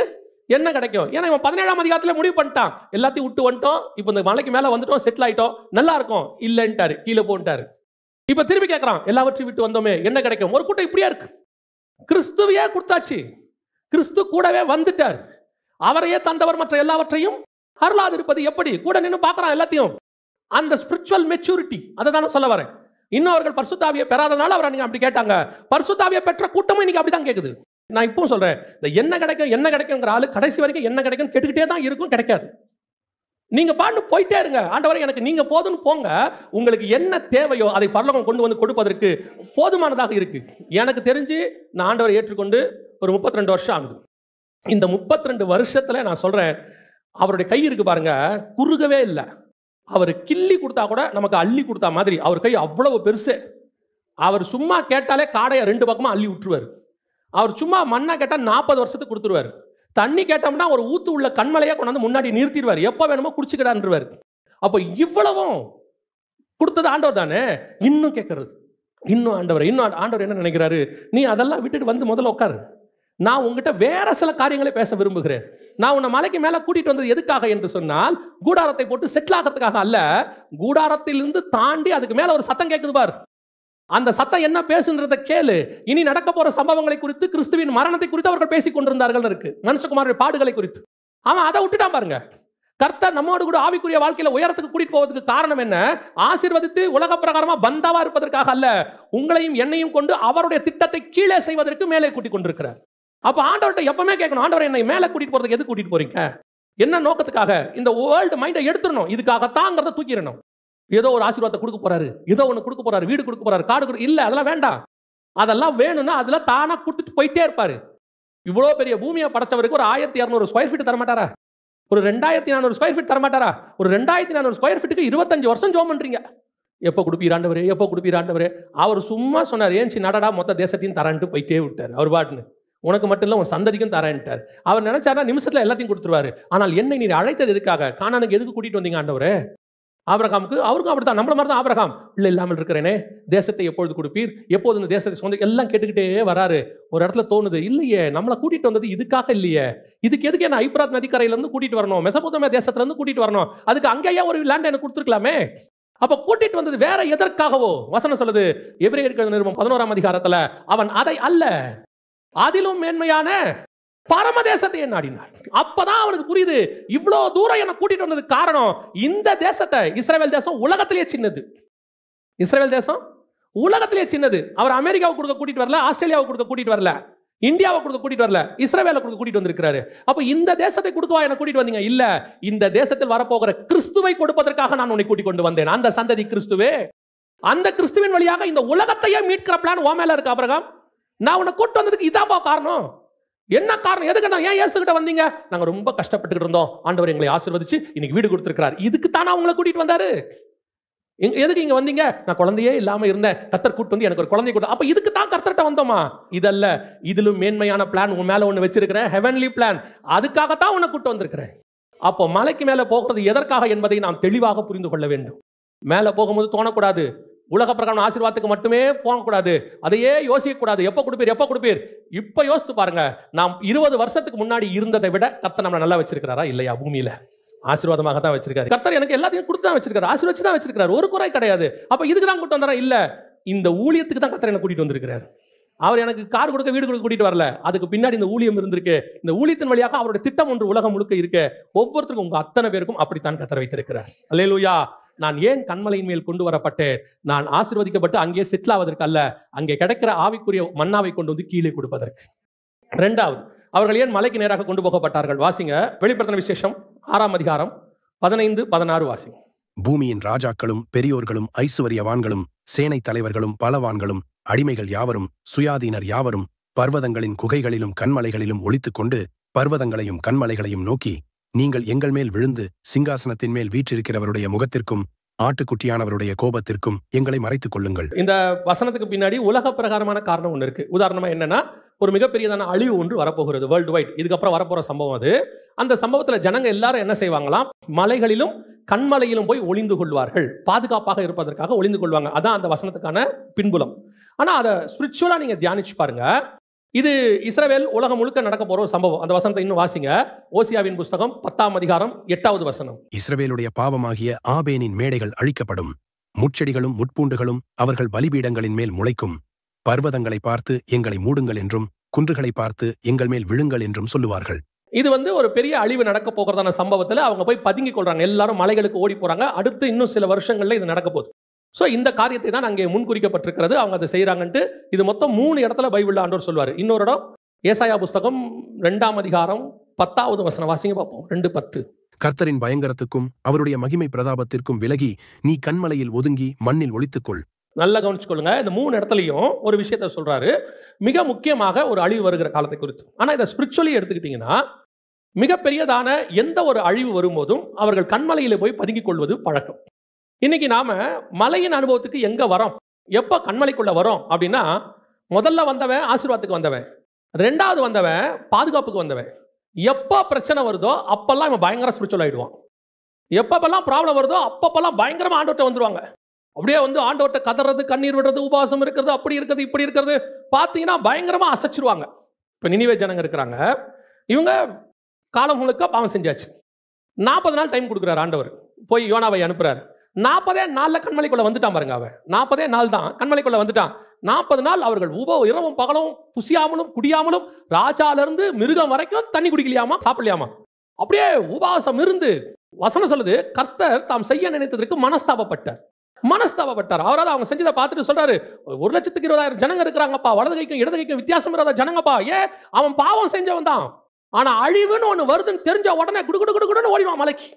என்ன கிடைக்கும்? ஏன்னா இவன் 17ஆம் அதிகாரத்தில் முடிவு பண்ணிட்டான், எல்லாத்தையும் விட்டு வந்துட்டோம், இப்போ இந்த மலைக்கு மேலே வந்துட்டோம், செட்டில் ஆயிட்டோம், நல்லா இருக்கும், இல்லைன்ட்டாரு, கீழே போன்ட்டாரு. இப்போ திருப்பி கேட்குறான், எல்லாவற்றையும் விட்டு வந்தோமே என்ன கிடைக்கும்? ஒரு கூட்டம் இப்படியா இருக்கு. கிறிஸ்துவையே கொடுத்தாச்சு, கிறிஸ்து கூடவே வந்துட்டார், அவரையே தந்தவர் மற்ற எல்லாவற்றையும் அருளாது இருப்பது எப்படி? கூட நின்று பார்க்கறான் எல்லாத்தையும். அந்த ஸ்பிரிச்சுவல் மெச்சூரிட்டி, அதை தானே சொல்ல வரேன். இன்னும் அவர்கள் பரிசுத்தாவியை பெறாதனால அவரை நீங்க அப்படி கேட்டாங்க. பரிசுத்தாவியை பெற்ற கூட்டமும் இன்னைக்கு அப்படிதான் கேட்குது. நான் இப்போ சொல்றேன், இந்த என்ன கிடைக்கும் என்ன கிடைக்குங்கிற ஆளு கடைசி வரைக்கும் என்ன கிடைக்கும் கேட்டுக்கிட்டே தான் இருக்கும், கிடைக்காது. நீங்க பாட்டு போயிட்டே இருங்க. ஆண்டவரே எனக்கு நீங்க போதும்னு போங்க. உங்களுக்கு என்ன தேவையோ அதை பரலோகம் கொண்டு வந்து கொடுப்பதற்கு போதுமானதாக இருக்கு. எனக்கு தெரிஞ்சு நான் ஆண்டவரை ஏற்றுக்கொண்டு ஒரு 32 வருஷம் ஆகுது. இந்த 32 வருஷத்துல நான் சொல்றேன், அவருடைய கை இருக்கு பாருங்க, குறுகவே இல்லை. அவர் கிள்ளி கொடுத்தா கூட நமக்கு அள்ளி கொடுத்தா மாதிரி அவர் கை அவ்வளவு பெருசு. அவர் சும்மா கேட்டாலே காடையை 2 பக்கமா அள்ளி விட்டுருவார். அவர் சும்மா மண்ணா கேட்டா 40 வருஷத்துக்கு கொடுத்துருவார். தண்ணி கேட்டோம்னா ஒரு ஊத்து உள்ள கண்மலையா கொண்டாந்து முன்னாடி நிறுத்திடுவார். எப்ப வேணுமோ குடிச்சுக்கிடான்ருவார். அப்போ இவ்வளவும் கொடுத்தது ஆண்டவர் தானே. இன்னும் கேட்கறது, இன்னும் ஆண்டவர் என்ன நினைக்கிறாரு? நீ அதெல்லாம் விட்டுட்டு வந்து முதல்ல உட்காரு. நான் உங்ககிட்ட வேற சில காரியங்களை பேச விரும்புகிறேன். நான் உன்னை மலைக்கு மேல கூட்டிட்டு வந்தது எதுக்காக என்று சொன்னால், கூடாரத்தை போட்டு செட்டில் ஆகிறதுக்காக அல்ல. கூடாரத்திலிருந்து தாண்டி அதுக்கு மேல ஒரு சத்தம் கேட்குது பார். அந்த சத்தம் என்ன பேசுன்றதை கேளு. இனி நடக்க போற சம்பவங்களை குறித்து, கிறிஸ்துவின் மரணத்தை குறித்து அவர்கள் பேசிக் கொண்டிருந்தார்கள் இருக்கு. மனுஷகுமாரனுடைய பாடுகளை குறித்து. அவன் அதை விட்டுட்டான் பாருங்க. கர்த்தர் நம்மோடு கூட ஆவிக்குரிய வாழ்க்கையில உயரத்துக்கு கூட்டிட்டு போவதற்கு காரணம் என்ன? ஆசீர்வதித்து உலக பிரகாரமா பந்தாவா இருப்பதற்காக அல்ல, உங்களையும் என்னையும் கொண்டு அவருடைய திட்டத்தை கீழே செய்வதற்கு மேலே கூட்டிக் கொண்டிருக்கிறார். அப்ப ஆண்டவர்கிட்ட எப்பவுமே கேட்கணும், ஆண்டவர் என்னை மேலே கூட்டிட்டு போறதுக்கு எது கூட்டிட்டு போறீங்க? என்ன நோக்கத்துக்காக? இந்த வேர்ல்டு மைண்டை எடுத்துடணும். இதுக்காகத்தாங்கிறத தூக்கிடணும். ஏதோ ஒரு ஆசீர்வாதத்தை கொடுக்க போறாரு, ஏதோ ஒன்று கொடுக்க போறாரு, வீடு கொடுக்க போறாரு, காடு கொடுக்க, இல்ல அதெல்லாம் வேண்டாம். அதெல்லாம் வேணும்னா அதுல தானா கொடுத்துட்டு போயிட்டே இருப்பாரு. இவ்வளவு பெரிய பூமியை படைச்சவருக்கு ஒரு 1200 ஸ்கொயர் ஃபீட் தரமாட்டாரா? ஒரு 2400 ஸ்கொயர் ஃபீட் தரமாட்டாரா? ஒரு 2400 ஸ்கொயர் ஃபீட்டுக்கு 25 வருஷம் ஜோம் பண்றீங்க. எப்போ கொடுப்பீராண்டவரே, எப்போ கொடுப்பீராண்டவரே? அவர் சும்மா சொன்னார், ஏன்ச்சி நடடா மொத்த தேசத்தையும் தரான்ட்டு போயிட்டே விட்டார். அவர் பாட்டுன்னு, உனக்கு மட்டும் இல்லை உன் சந்ததிக்கும் தரேன்ட்டார். அவர் நினைச்சாரா நிமிஷத்துல எல்லாத்தையும் கொடுத்துருவாரு. ஆனால் என்னை நீர் அழைத்தது எதுக்காக? கானானுக்கு எதுக்கு கூட்டிட்டு வந்தீங்க ஆண்டவரே? ஆபிரகாமுக்கு, அவருக்கும் அப்படித்தான், நம்மள மாதிரி தான் ஆபிரகாம். இல்லை இல்லாமல் இருக்கிறேனே, தேசத்தை எப்பொழுது கொடுப்பீர், எப்போது இந்த தேசத்தை சொந்த, எல்லாம் கேட்டுக்கிட்டே வராரு. ஒரு இடத்துல தோணுது, இல்லையே நம்மளை கூட்டிட்டு வந்தது இதுக்காக இல்லையே, இதுக்கு எதுக்கு என்ன ஐப்ராத் நதிக்கரையில இருந்து கூட்டிட்டு வரணும், மெசபொத்தேமியா தேசத்துல இருந்து கூட்டிட்டு வரணும், அதுக்கு அங்கேயே ஒரு லேண்ட் எனக்கு கொடுத்துருக்கலாமே. அப்ப கூட்டிட்டு வந்தது வேற எதற்காகவோ? வசனம் சொல்லுது, எபிரேயருக்கு நிருபம் 11ஆம் அதிகாரத்துல, அவன் அதை அல்ல அதிலும் மேன்மையான பரமதேசத்தை நாடினார். அப்பதான் அவனுக்கு புரியுது, இவ்வளவு தூரம் என்ன கூட்டிட்டு வந்தது காரணம் இந்த தேசத்தை. இஸ்ரவேல் தேசம் உலகத்திலேயே சின்னது. இஸ்ரவேல் தேசம் உலகத்திலேயே சின்னது. அவர் அமெரிக்காவுக்கு கொடுக்க கூட்டிட்டு வரல, ஆஸ்திரேலியாவுக்கு கொடுக்க கூட்டிட்டு வரல, இந்தியாவை கொடுக்க கூட்டிட்டு வரல, இஸ்ரவேலை கொடுக்க கூட்டிட்டு வந்திருக்கிறாரு. அப்ப இந்த தேசத்தை கொடுக்கவா என்ன கூட்டிட்டு வந்தீங்க? இல்ல, இந்த தேசத்தில் வரப்போகிற கிறிஸ்துவை கொடுப்பதற்காக நான் உன்னை கூட்டிக் கொண்டு வந்தேன். அந்த சந்ததி கிறிஸ்துவே. அந்த கிறிஸ்துவின் வழியாக இந்த உலகத்தையே மீட்கிற பிளான் உன் மேல இருக்கு ஆபிரகாம். நான் உன்னை கூட்டு வந்ததுக்கு இதாப்பா காரணம். என்ன காரணம்? எதுக்கு நான் ஏன் இயேசுகிட்ட வந்தீங்க? நாங்க ரொம்ப கஷ்டப்பட்டு இருந்தோம், ஆண்டவர் எங்களை ஆசீர்வதிச்சு இன்னைக்கு வீடு கொடுத்திருக்கிறார். இதுக்கு தானே அவங்களை கூட்டிட்டு வந்தாரு. எதுக்கு இங்க வந்தீங்க? நான் குழந்தையே இல்லாம இருந்தேன், கர்த்தர் கூட்டு வந்து எனக்கு ஒரு குழந்தை கொடுத்தா. அப்ப இதுக்கு தான் கர்த்தர்ட்ட வந்தோமா? இதல்ல, இதிலும் மேன்மையான பிளான் உன் மேல ஒண்ணு வச்சிருக்கிறேன், ஹெவன்லி பிளான். அதுக்காகத்தான் உன்னை கூட்டு வந்திருக்கிறேன். அப்போ மலைக்கு மேல போகிறது எதற்காக என்பதை நாம் தெளிவாக புரிந்து கொள்ள வேண்டும். மேல போகும்போது தோணக்கூடாது, உலக பிரகாரம் ஆசீர்வாதத்துக்கு மட்டுமே போகக்கூடாது, அதையே யோசிக்க கூடாது. எப்போ கொடுப்பீர் எப்போ கொடுப்பீர்? இப்ப யோசித்து பாருங்க, நாம் 20 வருஷத்துக்கு முன்னாடி இருந்ததை விட கர்த்தர் நம்மளை நல்லா வச்சிருக்கிறாரா இல்லையா? பூமியில ஆசீர்வாதமாக தான் வச்சிருக்காரு. கர்த்தர் எனக்கு எல்லாத்தையும் கொடுத்து தான் வச்சிருக்காரு, ஆசீர்வச்சு தான் வச்சிருக்காரு, ஒரு குறை கிடையாது. அப்ப இதுக்கு தான் கூட்டு வந்தாரா? இல்ல, இந்த ஊழியத்துக்கு தான் கர்த்தர் என்ன கூட்டிட்டு வந்திருக்கிறார். அவர் எனக்கு கார் கொடுக்க வீடு கொடுக்க கூட்டிட்டு வரல, அதுக்கு பின்னாடி இந்த ஊழியம் இருந்திருக்கு. இந்த ஊழியத்தின் வழியாக அவருடைய திட்டம் ஒன்று உலகம் முழுக்க இருக்கு. ஒவ்வொருத்தருக்கும், உங்க அத்தனை பேருக்கும் அப்படித்தான் கர்த்தர் வைத்திருக்கிறார். அல்லேலூயா. நான் ஏன் கண்மலையின் மேல் கொண்டு வரப்பட்டேன்? நான் ஆசீர்வதிக்கப்பட்டு அங்கே செட்டில் ஆவதற்கு அல்ல, அங்கே கிடைக்கிற ஆவிக்குரிய மன்னாவை கொண்டு வந்து கீழே கொடுப்பதற்கு. இரண்டாவது, அவர்கள் ஏன் மலைக்கு நேராக கொண்டு போகப்பட்டார்கள்? வாசிங்க, வெளிப்படுத்தின விசேஷம் 6ஆம் அதிகாரம் 15, 16 வாசிங்க. பூமியின் ராஜாக்களும் பெரியோர்களும் ஐசுவரியவான்களும் சேனை தலைவர்களும் பலவான்களும் அடிமைகள் யாவரும் சுயாதீனர் யாவரும் பர்வதங்களின் குகைகளிலும் கண்மலைகளிலும் ஒளித்துக் கொண்டு பர்வதங்களையும் கண்மலைகளையும் நோக்கி, நீங்கள் எங்கள் மேல் விழுந்து சிங்காசனத்தின் மேல் வீற்றிருக்கிறவருடைய முகத்திற்கும் ஆட்டுக்குட்டியானவருடைய கோபத்திற்கும் எங்களை மறைத்துக் கொள்ளுங்கள். இந்த வசனத்துக்கு பின்னாடி உலக பிரகாரமான காரணம் ஒன்று இருக்கு. உதாரணமா என்னன்னா, ஒரு மிகப்பெரியதான அழிவு ஒன்று வரப்போகிறது வேர்ல்டு வைட். இதுக்கப்புறம் வரப்போற சம்பவம் அது. அந்த சம்பவத்தில் ஜனங்க எல்லாரும் என்ன செய்வாங்களாம்? மலைகளிலும் கண்மலையிலும் போய் ஒளிந்து கொள்வார்கள், பாதுகாப்பாக இருப்பதற்காக ஒளிந்து கொள்வாங்க. அதான் அந்த வசனத்துக்கான பின்புலம். ஆனா அதை ஸ்பிரிச்சுவலா நீங்க தியானிச்சு பாருங்க. இது இஸ்ரவேல் உலகம் முழுக்க நடக்க போற ஒரு சம்பவம். அந்த வசனத்தை இன்னும் வாசிங்க. ஓசியாவின் புஸ்தகம் 10ஆம் அதிகாரம் 8வது வசனம். இஸ்ரவேலுடைய பாவமாகிய ஆபேனின் மேடைகள் அழிக்கப்படும், முட்செடிகளும் முட்பூண்டுகளும் அவர்கள் பலிபீடங்களின் மேல் முளைக்கும். பர்வதங்களை பார்த்து எங்களை மூடுங்கள் என்றும் குன்றுகளை பார்த்து எங்கள் மேல் விழுங்கள் என்றும் சொல்லுவார்கள். இது ஒரு பெரிய அழிவு நடக்க போகிறதான சம்பவத்தில் அவங்க போய் பதுங்கி கொள்றாங்க. எல்லாரும் மலைகளுக்கு ஓடி போறாங்க. அடுத்து இன்னும் சில வருஷங்கள்ல இது நடக்க போகுது. ஸோ இந்த காரியத்தை தான் அங்கே முன்குறிக்கப்பட்டிருக்கிறது. அவங்க அதை செய்கிறாங்கன்ட்டு இது மொத்தம் 3 இடத்துல பைபிளில் ஆண்டவர் சொல்வார். இன்னொரு இடம் ஏசாயா புஸ்தகம் 2ஆம் அதிகாரம் 10வது வசனம் வாசிங்க பார்ப்போம். 2:10. கர்த்தரின் பயங்கரத்துக்கும் அவருடைய மகிமை பிரதாபத்திற்கும் விலகி நீ கண்மலையில் ஒதுங்கி மண்ணில் ஒளித்துக்கொள். நல்லா கவனிச்சுக்கொள்ளுங்க. இந்த 3 இடத்துலையும் ஒரு விஷயத்த சொல்றாரு. மிக முக்கியமாக ஒரு அழிவு வருகிற காலத்தை குறித்து. ஆனால் இதை ஸ்பிரிச்சுவலி எடுத்துக்கிட்டீங்கன்னா மிகப்பெரியதான எந்த ஒரு அழிவு வரும்போதும் அவர்கள் கண்மலையில் போய் பதுங்கிக் கொள்வது பழக்கம். இன்னைக்கு நாம மலையின் அனுபவத்துக்கு எங்க வரோம், எப்ப கண்மலைக்குள்ள வரோம் அப்படின்னா, முதல்ல வந்தவன் ஆசீர்வாதத்துக்கு வந்தவன், 2வது வந்தவன் பாதுகாப்புக்கு வந்தவன். எப்ப பிரச்சனை வருதோ அப்பெல்லாம் இவன் பயங்கர ஸ்பிரிச்சுவல் ஆயிடுவான். எப்பப்பெல்லாம் ப்ராப்ளம் வருதோ அப்பப்பெல்லாம் பயங்கரமா ஆண்டவர்கிட்ட வந்துருவாங்க. அப்படியே ஆண்டவர்கிட்ட கதறது, கண்ணீர் விடுறது, உபவாசம் இருக்கிறது, அப்படி இருக்கிறது, இப்படி இருக்கிறது, பார்த்தீங்கன்னா பயங்கரமா அசைச்சிருவாங்க. இப்ப நினிவே ஜனங்க இருக்கிறாங்க. இவங்க காலம் முழுக்க பாவம் செஞ்சாச்சு. 40 நாள் டைம் கொடுக்குறாரு ஆண்டவர். போய் யோனாவை அனுப்புறாரு. 40 நாள்ல கண்மலைக்குள்ள வந்துட்டான் பாருங்க. அவன் 40 நாள் தான் கண்மலைக்குள்ள வந்துட்டான். 40 நாள் அவர்கள் இரவும் பகலும் புசியாமலும் குடியாமலும், ராஜால இருந்து மிருகம் வரைக்கும் தண்ணி குடிக்கலையாமா, சாப்பிடலையாமா. அப்படியே உபவாசம் இருந்து வசனம் சொல்லுது, கர்த்தர் தாம் செய்ய நினைத்ததற்கு மனஸ்தாபப்பட்டார். அவரால் அவங்க செஞ்சதை பார்த்துட்டு சொல்றாரு, 1,20,000 ஜனங்க இருக்கிறாங்கப்பா, வலது கைக்கும் இடது கைக்கும் வித்தியாசம் இல்லாத ஜனங்கப்பா. ஏன் அவன் பாவம் செஞ்சவன் தான். ஆனா அழிவுன்னு ஒண்ணு வருதுன்னு தெரிஞ்ச உடனே குடுகுடுன்னு ஓடிடுவான் மலைக்கு.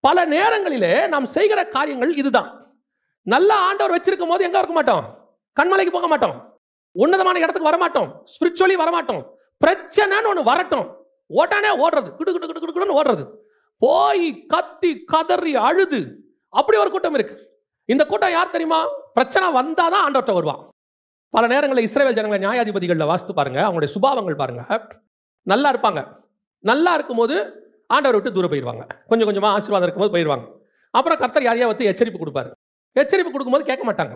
பல நேரங்களிலே நாம் செய்கிற காரியங்கள் இதுதான். நல்ல ஆண்டவர் வச்சிருக்கும் போது எங்க இருக்க மாட்டோம், கண்மலைக்கு போக மாட்டோம், உன்னதமான இடத்துக்கு வரமாட்டோம், ஸ்பிரிச்சுவலி வரமாட்டோம். பிரச்சனைன்னு ஒண்ணு வரட்டும், ஓட்டானே ஓடுறது, குடுகுடுன்னு ஓடுறது, போய் கத்தி கதறி அழுது. அப்படி ஒரு கூட்டம் இருக்கு. இந்த கூட்டம் யார் தெரியுமா? பிரச்சனை வந்தாதான் ஆண்டவர்கிட்ட வருவான். பல நேரங்களில் இஸ்ரவேல் ஜனங்களை நியாயாதிபதிகளில் வாசித்து பாருங்க. அவங்களுடைய சுபாவங்கள் பாருங்க. நல்லா இருப்பாங்க. நல்லா இருக்கும்போது ஆண்டவர் விட்டு தூரம் போயிடுவாங்க. கொஞ்சம் கொஞ்சமா ஆசீர்வாதம் இருக்கும்போது போயிடுவாங்க. அப்புறம் கர்த்தர் யாரையா வந்து எச்சரிப்பு கொடுப்பாரு. எச்சரிப்பு கொடுக்கும்போது கேட்க மாட்டாங்க.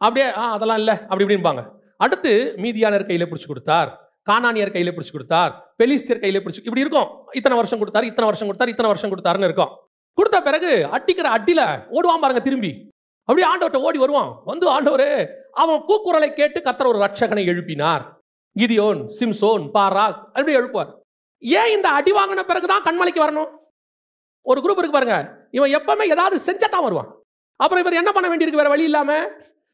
அப்படியே அதெல்லாம் இல்லை அப்படி இப்படின்பாங்க. அடுத்து மீதியானர் கையில பிடிச்சி கொடுத்தார், கானானியர் கையில பிடிச்சி கொடுத்தார், பெலிஸ்தியர் கையில பிடிச்சி, இப்படி இருக்கும். இத்தனை வருஷம் கொடுத்தாரு, இத்தனை வருஷம் கொடுத்தாரு, இத்தனை வருஷம் கொடுத்தாருன்னு இருக்கும். கொடுத்த பிறகு அட்டிக்கிற அட்டில ஓடுவான் பாருங்க. திரும்பி அப்படியே ஆண்டவர்கிட்ட ஓடி வருவான். வந்து ஆண்டவரே, அவன் கூக்குரலை கேட்டு கர்த்தர் ஒரு ரட்சகனை எழுப்பினார். கிதியோன், சிம்சோன், பாராக் அப்படி எழுப்புவார். ஏன் இந்த அடி வாங்கின பிறகுதான் கண்மலைக்கு வரணும்? ஒரு குரூப் இருக்கு பாருங்க, இவன் எப்பவுமே ஏதாவது செஞ்சாதான் வருவான். அப்புறம் இவர் என்ன பண்ண வேண்டியிருக்கு? வேற வழி இல்லாம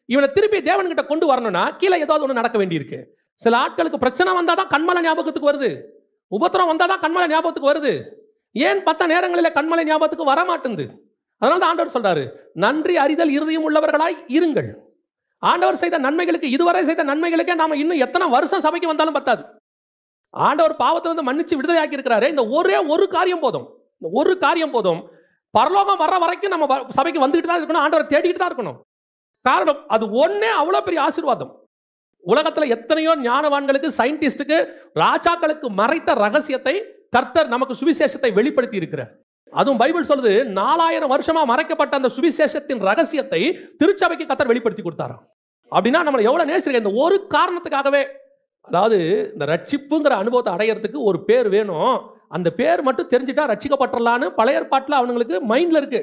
இவனை திருப்பி தேவன்கிட்ட கொண்டு வரணும்னா கீழே ஏதாவது ஒன்று நடக்க வேண்டியிருக்கு. சில ஆட்களுக்கு பிரச்சனை வந்தாதான் கண்மலை ஞாபகத்துக்கு வருது, உபத்திரம் வந்தாதான் கண்மலை ஞாபகத்துக்கு வருது. ஏன் 10 நேரங்களில் கண்மலை ஞாபகத்துக்கு வர மாட்டேங்குது? அதனால தான் ஆண்டவர் சொல்றாரு, நன்றி அறிதல் இருதயம் உள்ளவர்களாய் இருங்கள். ஆண்டவர் செய்த நன்மைகளுக்கு, இதுவரை செய்த நன்மைகளுக்கே நாம இன்னும் எத்தனை வருஷம் சபைக்கு வந்தாலும் பத்தாது. ஆண்டவர் பாவத்திலிருந்து மன்னிச்சு விடுதலை ஆக்கி இருக்கிறாரு. இந்த ஒரே ஒரு காரியம் போதும். இந்த ஒரு காரியம் போதும். பரலோகம் வர்ற வரைக்கும் நம்ம சபைக்கு வந்துகிட்டு தான் இருக்கணும், ஆண்டவர் தேடிக்கிட்டு தான் இருக்கணும். காரணம் அது ஒன்னே அவ்வளவு பெரிய ஆசீர்வாதம். உலகத்துல எத்தனையோ ஞானவான்களுக்கு, சயின்டிஸ்டுக்கு, ராஜாக்களுக்கு மறைத்த ரகசியத்தை கர்த்தர் நமக்கு சுவிசேஷத்தை வெளிப்படுத்தி இருக்கிறார். அதுவும் பைபிள் சொல்லுது, 4000 வருஷமா மறைக்கப்பட்ட அந்த சுவிசேஷத்தின் ரகசியத்தை திருச்சபைக்கு கர்த்தர் வெளிப்படுத்தி கொடுத்தாராம். அப்படின்னா நம்மளை எவ்வளவு நேசிச்சிருக்க. இந்த ஒரு காரணத்துக்காகவே, அதாவது இந்த ரட்சிப்புங்கிற அனுபவத்தை அடையிறதுக்கு ஒரு பேர் வேணும். அந்த பேர் மட்டும் தெரிஞ்சுட்டா ரட்சிக்கப்பட்டுறலான்னு பழைய ஏற்பாட்டில் அவங்களுக்கு மைண்ட்ல இருக்கு.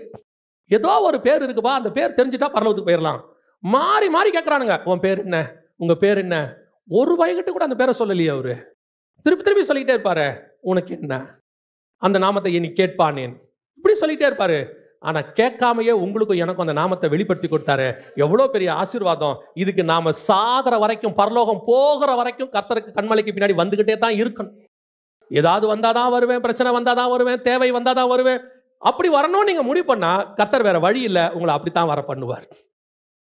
ஏதோ ஒரு பேர் இருக்குப்பா, அந்த பேர் தெரிஞ்சுட்டா பரலோகத்துக்கு போயிடலாம். மாறி மாறி கேட்கறானுங்க, உன் பேர் என்ன, உங்க பேர் என்ன? ஒரு வயகிட்ட கூட அந்த பேரை சொல்லலையே அவரு. திருப்பி திருப்பி சொல்லிக்கிட்டே இருப்பாரு, உனக்கு என்ன, அந்த நாமத்தை நீ கேட்பானேன், இப்படி சொல்லிட்டே இருப்பாரு. ஆனா கேட்காமையே உங்களுக்கும் எனக்கும் அந்த நாமத்தை வெளிப்படுத்தி கொடுத்தாரு. எவ்வளவு பெரிய ஆசீர்வாதம். இதுக்கு நாம சாகிற வரைக்கும், பரலோகம் போகிற வரைக்கும் கர்த்தருக்கு கண்மலைக்கு பின்னாடி வந்துகிட்டே தான் இருக்கணும். ஏதாவது வந்தாதான் வருவேன், பிரச்சனை வந்தாதான் வருவேன், தேவை வந்தாதான் வருவேன், அப்படி வரணும் நீங்க முடிவு பண்ணா கர்த்தர் வேற வழி இல்லை, உங்களை அப்படித்தான் வர பண்ணுவார்.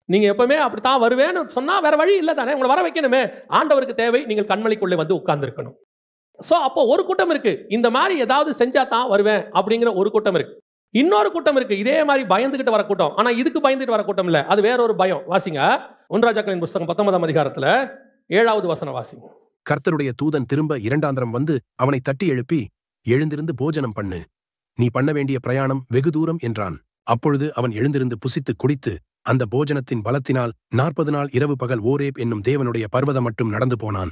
நீங்க எப்பவுமே அப்படித்தான் வருவேன்னு சொன்னா வேற வழி இல்லை தானே, உங்களை வர வைக்கணுமே. ஆண்டவருக்கு தேவை நீங்கள் கண்மலைக்குள்ளே வந்து உட்கார்ந்து இருக்கணும். சோ அப்போ ஒரு கூட்டம் இருக்கு, இந்த மாதிரி ஏதாவது செஞ்சா தான் வருவேன் அப்படிங்கிற ஒரு கூட்டம் இருக்கு. இன்னொரு கூட்டம் இருக்கு, இதே மாதிரி பயந்துகிட்டு வர கூட்டம். ஆனா இதுக்கு பயந்துட்டு வர கூட்டம் இல்ல, அது வேற ஒரு பயம். வாசிங்க 1 ராஜாக்களின் புஸ்தகம் 19ஆம் அதிகாரத்துல 7வது வசனம் வாசிங்க. கர்த்தருடைய தூதன் திரும்ப 2ஆந்தரம் வந்து அவனை தட்டி எழுப்பி, எழுந்திருந்து போஜனம் பண்ணு, நீ பண்ண வேண்டிய பிரயாணம் வெகு தூரம் என்றான். அப்பொழுது அவன் எழுந்திருந்து புசித்து குடித்து அந்த போஜனத்தின் பலத்தினால் 40 நாள் இரவு பகல் ஓரேப் என்னும் தேவனுடைய பர்வதம் மட்டும் நடந்து போனான்.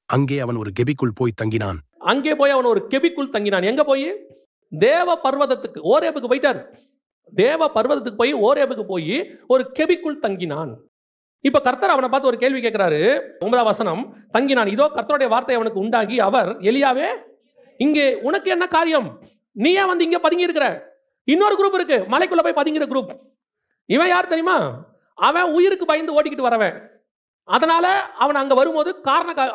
அங்கே அவன் ஒரு கெபிக்குள் போய் தங்கினான். அங்கே போய் அவன் ஒரு கெபிக்குள் தங்கினான். எங்க போய்? தேவ பர்வதத்துக்கு, ஓரேபுக்கு போயிட்டார். தேவ பர்வதத்துக்கு போய் ஓரேபுக்கு போய் ஒரு கெபிக்குள் தங்கினான். இப்ப கர்த்தர் அவனை பார்த்து ஒரு கேள்வி கேட்கிறாரு. 9ஆம் வசனம், தங்கினான். இதோ கர்த்தருடைய வார்த்தை அவனுக்கு உண்டாகி, அவர், எலியாவே இங்கே உனக்கு என்ன காரியம், நீ ஏன் வந்து இங்க பதுங்கி இருக்கிற? இன்னொரு குரூப் இருக்கு, மலைக்குள்ள போய் பதுங்கிற குரூப். இவன் யார் தெரியுமா? அவன் உயிருக்கு பயந்து ஓடிக்கிட்டு வரவன். அதனால அவன் அங்க வரும்போது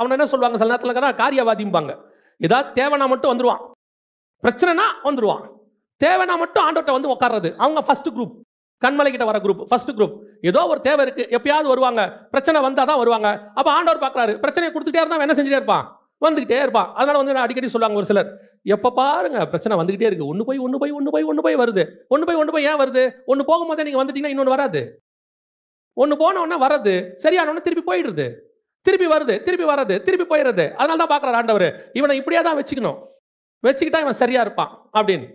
அவன் என்ன சொல்லுவாங்க, சில நேரத்தில் காரியவாதிம்பாங்க. ஏதாவது தேவைனா மட்டும் வந்துருவான், பிரச்சனைனா வந்துருவான், தேவைனா மட்டும் ஆண்டவர்கிட்ட வந்து உட்கார்றது. அவங்க ஃபர்ஸ்ட் குரூப், கண்மலை கிட்ட வர குரூப் ஃபர்ஸ்ட் குரூப். ஏதோ ஒரு தேவை இருக்கு, எப்பயாவது வருவாங்க, பிரச்சனை வந்தா தான் வருவாங்க. அப்ப ஆண்டவர் பார்க்கறாரு, பிரச்சனையை கொடுத்துட்டே இருந்தா என்ன செஞ்சுட்டே இருப்பான், வந்துகிட்டே இருப்பான். அதனால வந்து அடிக்கடி சொல்லுவாங்க ஒரு சிலர், எப்ப பாருங்க பிரச்சனை வந்துகிட்டே இருக்கு, ஒன்று போய் வருது, ஒன்று போய் ஏன் வருது? ஒன்று போகும்போதே நீங்க வந்துட்டீங்கன்னா இன்னொன்று வராது, ஒன்று போன உடனே வர்றது, சரியான உடனே திருப்பி போயிடுது, திருப்பி வருது, திருப்பி வர்றது, திருப்பி போயிடுறது. அதனால தான் பார்க்குறாரு ஆண்டவர், இவனை இப்படியே தான் வச்சுக்கணும், வச்சுக்கிட்டா இவன் சரியா இருப்பான் அப்படின்னு.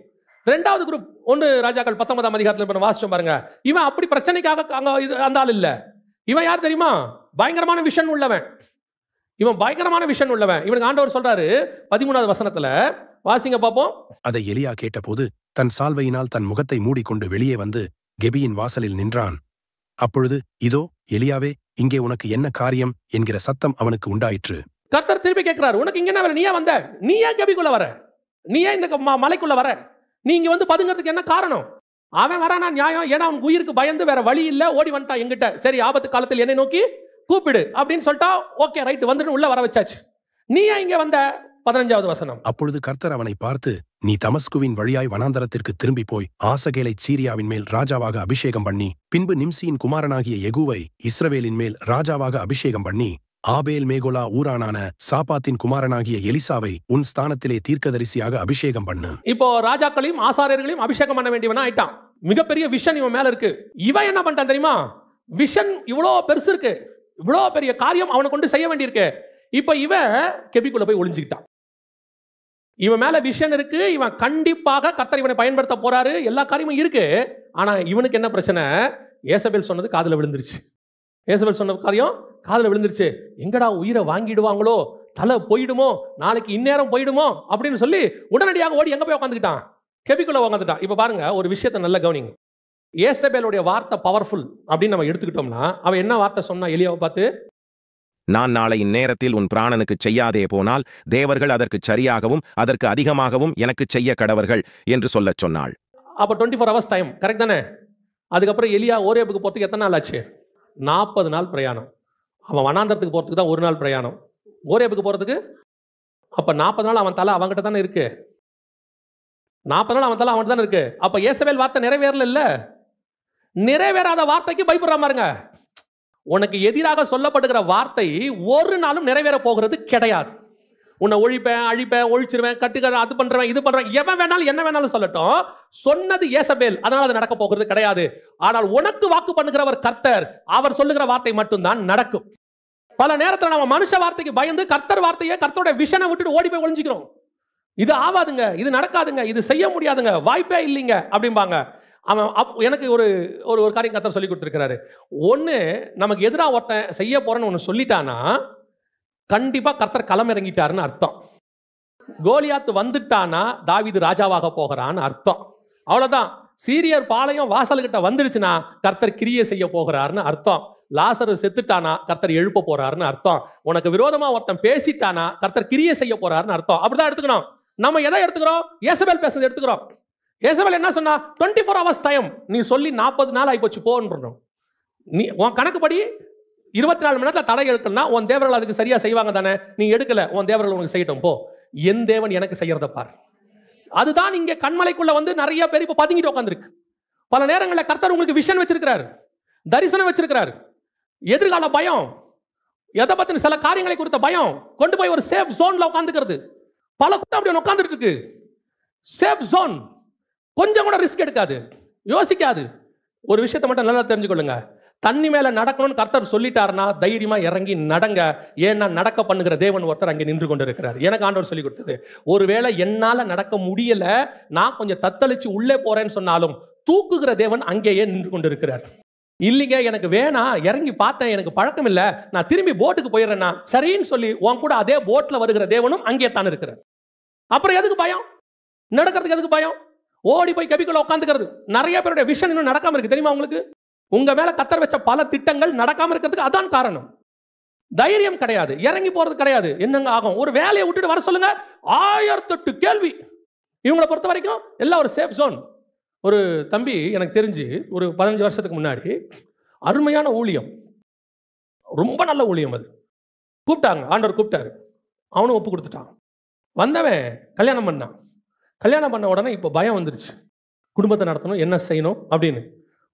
ரெண்டாவது குரூப், 1 ராஜாக்கள் 19ஆம் அதிகாரத்தில் வாசிச்சோம் பாருங்க. இவன் அப்படி பிரச்சனைக்காக அந்த ஆள் இல்ல. இவன் யார் தெரியுமா? பயங்கரமான விஷன் உள்ளவன். இவன் பயங்கரமான விஷன் உள்ளவன். இவனுக்கு ஆண்டவர் சொல்றாரு 13வது வசனத்துல, வாசிங்க பார்ப்போம். அதை எலியா கேட்டபோது தன் சால்வையினால் தன் முகத்தை மூடிக்கொண்டு வெளியே வந்து கெபியின் வாசலில் நின்றான். அப்பொழுது, இதோ எலியாவே, இங்கே உனக்கு என்ன காரியம் என்கிற சத்தம் அவனுக்கு உண்டாயிற்று. கர்த்தர் திருப்பி கேட்கிறார், உனக்கு இங்க என்ன வேலை? நீ ஏன் வந்த? நீ ஏன் கெபிக்குள்ள வர? நீ ஏன் இந்த மலைக்குள்ள வர? நீ இங்க வந்து பதுங்கிறதுக்கு என்ன காரணம்? அவன் வரானா நியாயம், ஏன்னா அவன் உயிருக்கு பயந்து வேற வழி இல்ல, ஓடி வந்துட்டான் எங்கிட்ட. சரி, ஆபத்து காலத்தில் என்னை நோக்கி கூப்பிடு அப்படின்னு சொல்லிட்டா, ஓகே ரைட், வந்துட்டு உள்ள வர வச்சாச்சு. நீ ஏன் இங்க வந்த? 15வது வசனம். அப்பொழுது கர்த்தர் அவனை பார்த்து, நீ தமஸ்குவின் வழியாய் வனாந்தரத்திற்கு திரும்பி போய் ஆசகேலை சீரியாவின் மேல் ராஜாவாக அபிஷேகம் பண்ணி, பின்பு நிம்சியின் குமாரனாகிய யெகூவை இஸ்ரவேலின் மேல் ராஜாவாக அபிஷேகம் பண்ணி, ஆபேல் மேகோலா ஊரானான சாபாத்தின் குமாரனாகிய எலிசாவை உன் ஸ்தானத்திலே தீர்க்கதரிசியாக அபிஷேகம் பண்ணு. இப்போ ராஜாக்களையும் ஆசாரியர்களையும் அபிஷேகம் பண்ண வேண்டியவனா ஆயிட்டான். மிகப்பெரிய விஷன் இவன் மேல இருக்கு. இவன் என்ன பண்ணிட்டான் தெரியுமா? விஷன் இவ்வளோ பெருசு இருக்கு, இவ்வளோ பெரிய காரியம் அவனை கொண்டு செய்ய வேண்டியிருக்கு. இப்ப இவன் கெபிக்குள்ள போய் ஒளிஞ்சுக்கிட்டான். இவன் மேல விஷன் இருக்கு, இவன் கண்டிப்பாக கர்த்தர் இவனை பயன்படுத்த போறாரு, எல்லா காரியமும் இருக்கு. ஆனா இவனுக்கு என்ன பிரச்சனை? ஏசபேல் சொன்னது காதுல விழுந்துருச்சு. ஏசபேல் சொன்ன காரியம் காதுல விழுந்துருச்சு. எங்கடா உயிரை வாங்கிடுவாங்களோ, தலை போயிடுமோ, நாளைக்கு இந்நேரம் போயிடுமோ அப்படின்னு சொல்லி உடனடியாக ஓடி எங்க போய் உட்காந்துக்கிட்டான்? கெபிக்குள்ள உட்காந்துட்டான். இப்ப பாருங்க, ஒரு விஷயத்தை நல்ல கவனிங்க. ஏசபேலுடைய வார்த்தை பவர்ஃபுல் அப்படின்னு நம்ம எடுத்துக்கிட்டோம்னா, அவன் என்ன வார்த்தை சொன்னா எலியாவை பார்த்து? நான் நாளை இந்நேரத்தில் உன் பிராணனுக்கு செய்யாதே போனால் தேவர்கள் அதற்கு சரியாகவும் அதற்கு அதிகமாகவும் எனக்கு செய்ய கடவர்கள் என்று சொல்லச் சொன்னாள். அப்ப 24 hours டைம், கரெக்ட் தானே? அதுக்கப்புறம் எலியா ஓரேபுக்கு போறதுக்கு எத்தனை நாள் ஆச்சு? 40 நாள் பிரயாணம். அவன் வனாந்தரத்துக்கு போறதுக்கு தான் 1 நாள் பிரயாணம். ஓரேபுக்கு போறதுக்கு அப்ப 40 நாள் அவன் தலை அவன்கிட்ட தானே இருக்கு. 40 நாள் அவன் தலை அவன்கிட்ட தானே இருக்கு. அப்ப ஏசபேல் வார்த்தை நிறைவேறல இல்ல? நிறைவேறாத வார்த்தைக்கு பயப்படுறான் பாருங்க. உனக்கு எதிராக சொல்லப்படுகிற வார்த்தை ஒரு நாளும் நிறைவேற போகிறது கிடையாது. உன்னை ஒழிப்பேன், அழிப்பேன், ஒழிச்சிருவேன், கட்டுக்கிறேன், அது பண்றேன், இது பண்றேன், எவன் வேணாலும் என்ன வேணாலும் சொல்லட்டும், சொன்னது ஏசபேல், அதனால அது நடக்க போகிறது கிடையாது. ஆனால் உனக்கு வாக்கு பண்ணுகிறவர் கர்த்தர், அவர் சொல்லுகிற வார்த்தை மட்டும்தான் நடக்கும். பல நேரத்தில் நம்ம மனுஷ வார்த்தைக்கு பயந்து கர்த்தர் வார்த்தையை, கர்த்தரோட விஷனை விட்டுட்டு ஓடி போய் ஒளிஞ்சிக்கிறோம். இது ஆவாதுங்க, இது நடக்காதுங்க, இது செய்ய முடியாதுங்க, வாய்ப்பே இல்லைங்க அப்படிம்பாங்க. அவன் எனக்கு ஒரு ஒரு காரியம் கர்த்தர் சொல்லி கொடுத்துருக்கிறாரு. ஒன்று, நமக்கு எதிராக ஒருத்தன் செய்ய போறேன்னு ஒன்று சொல்லிட்டானா கண்டிப்பா கர்த்தர் களம் இறங்கிட்டாருன்னு அர்த்தம். கோலியாத் வந்துட்டானா தாவீது ராஜாவாக போகிறான்னு அர்த்தம். அவ்வளவுதான். சீரியர் பாளையம் வாசல்கிட்ட வந்துடுச்சுன்னா கர்த்தர் கிரியை செய்ய போகிறாருன்னு அர்த்தம். லாசரு செத்துட்டானா கர்த்தர் எழுப்ப போறாருன்னு அர்த்தம். உனக்கு விரோதமா ஒருத்தன் பேசிட்டானா கர்த்தர் கிரியை செய்ய போறாருன்னு அர்த்தம். அப்படிதான் எடுத்துக்கணும். நம்ம எதை எடுத்துக்கிறோம்? ஏசபேல் பேசுறது எடுத்துக்கிறோம். ஏசபேல் என்ன சொன்னா? 24 hours டைம். நீ சொல்லி 40 நாள் ஆகி போச்சு போன்றோம். நீ உன் கணக்குப்படி 24 மணி நேரத்தில் தடை எடுக்கலன்னா உன் தேவர்கள் அதுக்கு சரியா செய்வாங்க தானே? நீ எடுக்கல, உன் தேவர்கள் உனக்கு செய்யட்டும் போ. என் தேவன் எனக்கு செய்யறத பார். அதுதான் இங்கே கண்மலைக்குள்ள வந்து நிறைய பேர் இப்ப பதுங்கிட்டு உட்காந்துருக்கு. பல நேரங்களில் கர்த்தர் உங்களுக்கு விஷன் வச்சிருக்கிறார், தரிசனம் வச்சிருக்கிறார். எதிர்கால பயம், எதை பத்தின சில காரியங்களை குறித்த பயம் கொண்டு போய் ஒரு சேஃப் ஜோன்ல உட்காந்துக்கிறது. பல கூட்டம் அப்படி உட்காந்துட்டு இருக்கு. சேஃப் ஜோன் கொஞ்சம் கூட ரிஸ்க் எடுக்காது, யோசிக்காது. ஒரு விஷயத்தை மட்டும் நல்லா தெரிஞ்சுக்கொள்ளுங்க. தண்ணி மேல நடக்கணும்னு கர்த்தர் சொல்லிட்டாருன்னா தைரியமா இறங்கி நடங்க. ஏன்னா நடக்க பண்ணுகிற தேவன் ஒருத்தர் அங்கே நின்று கொண்டு இருக்கிறார். எனக்கு ஆண்டவர் சொல்லி கொடுத்தது. ஒருவேளை என்னால நடக்க முடியல, நான் கொஞ்சம் தத்தளிச்சு உள்ளே போறேன்னு சொன்னாலும் தூக்குகிற தேவன் அங்கேயே நின்று கொண்டு இருக்கிறார். இல்லைங்க எனக்கு வேணாம், இறங்கி பார்த்தேன், எனக்கு பழக்கம் இல்லை, நான் திரும்பி போட்டுக்கு போயிடுறேன்னா சரின்னு சொல்லி உன் கூட அதே போட்ல வருகிற தேவனும் அங்கே தான் இருக்கிறார். அப்புறம் எதுக்கு பயம்? நடக்கிறதுக்கு எதுக்கு பயம்? ஓடி போய் கெபிக்குள்ள உட்காந்துக்கிறது. நிறைய பேருடைய விஷன் இன்னும் நடக்காம இருக்கு தெரியுமா உங்களுக்கு? உங்க மேல கர்த்தர் வச்ச பல திட்டங்கள் நடக்காம இருக்கிறதுக்கு அதான் காரணம். தைரியம் கிடையாது, இறங்கி போறது கிடையாது. என்னங்க ஆகும்? ஒரு வேலையை விட்டுட்டு வர சொல்லுங்க, 1008 கேள்வி. இவங்களை பொறுத்த வரைக்கும் எல்லாம் ஒரு சேஃப் ஜோன். ஒரு தம்பி எனக்கு தெரிஞ்சு ஒரு 15 வருஷத்துக்கு முன்னாடி அருமையான ஊழியம், ரொம்ப நல்ல ஊழியம். அது கூப்பிட்டாங்க, ஆண்டவர் கூப்பிட்டாரு, அவனும் ஒப்பு கொடுத்துட்டான். வந்தவன் கல்யாணம் பண்ணான். கல்யாணம் பண்ண உடனே இப்போ பயம் வந்துருச்சு, குடும்பத்தை நடத்தணும், என்ன செய்யணும் அப்படின்னு.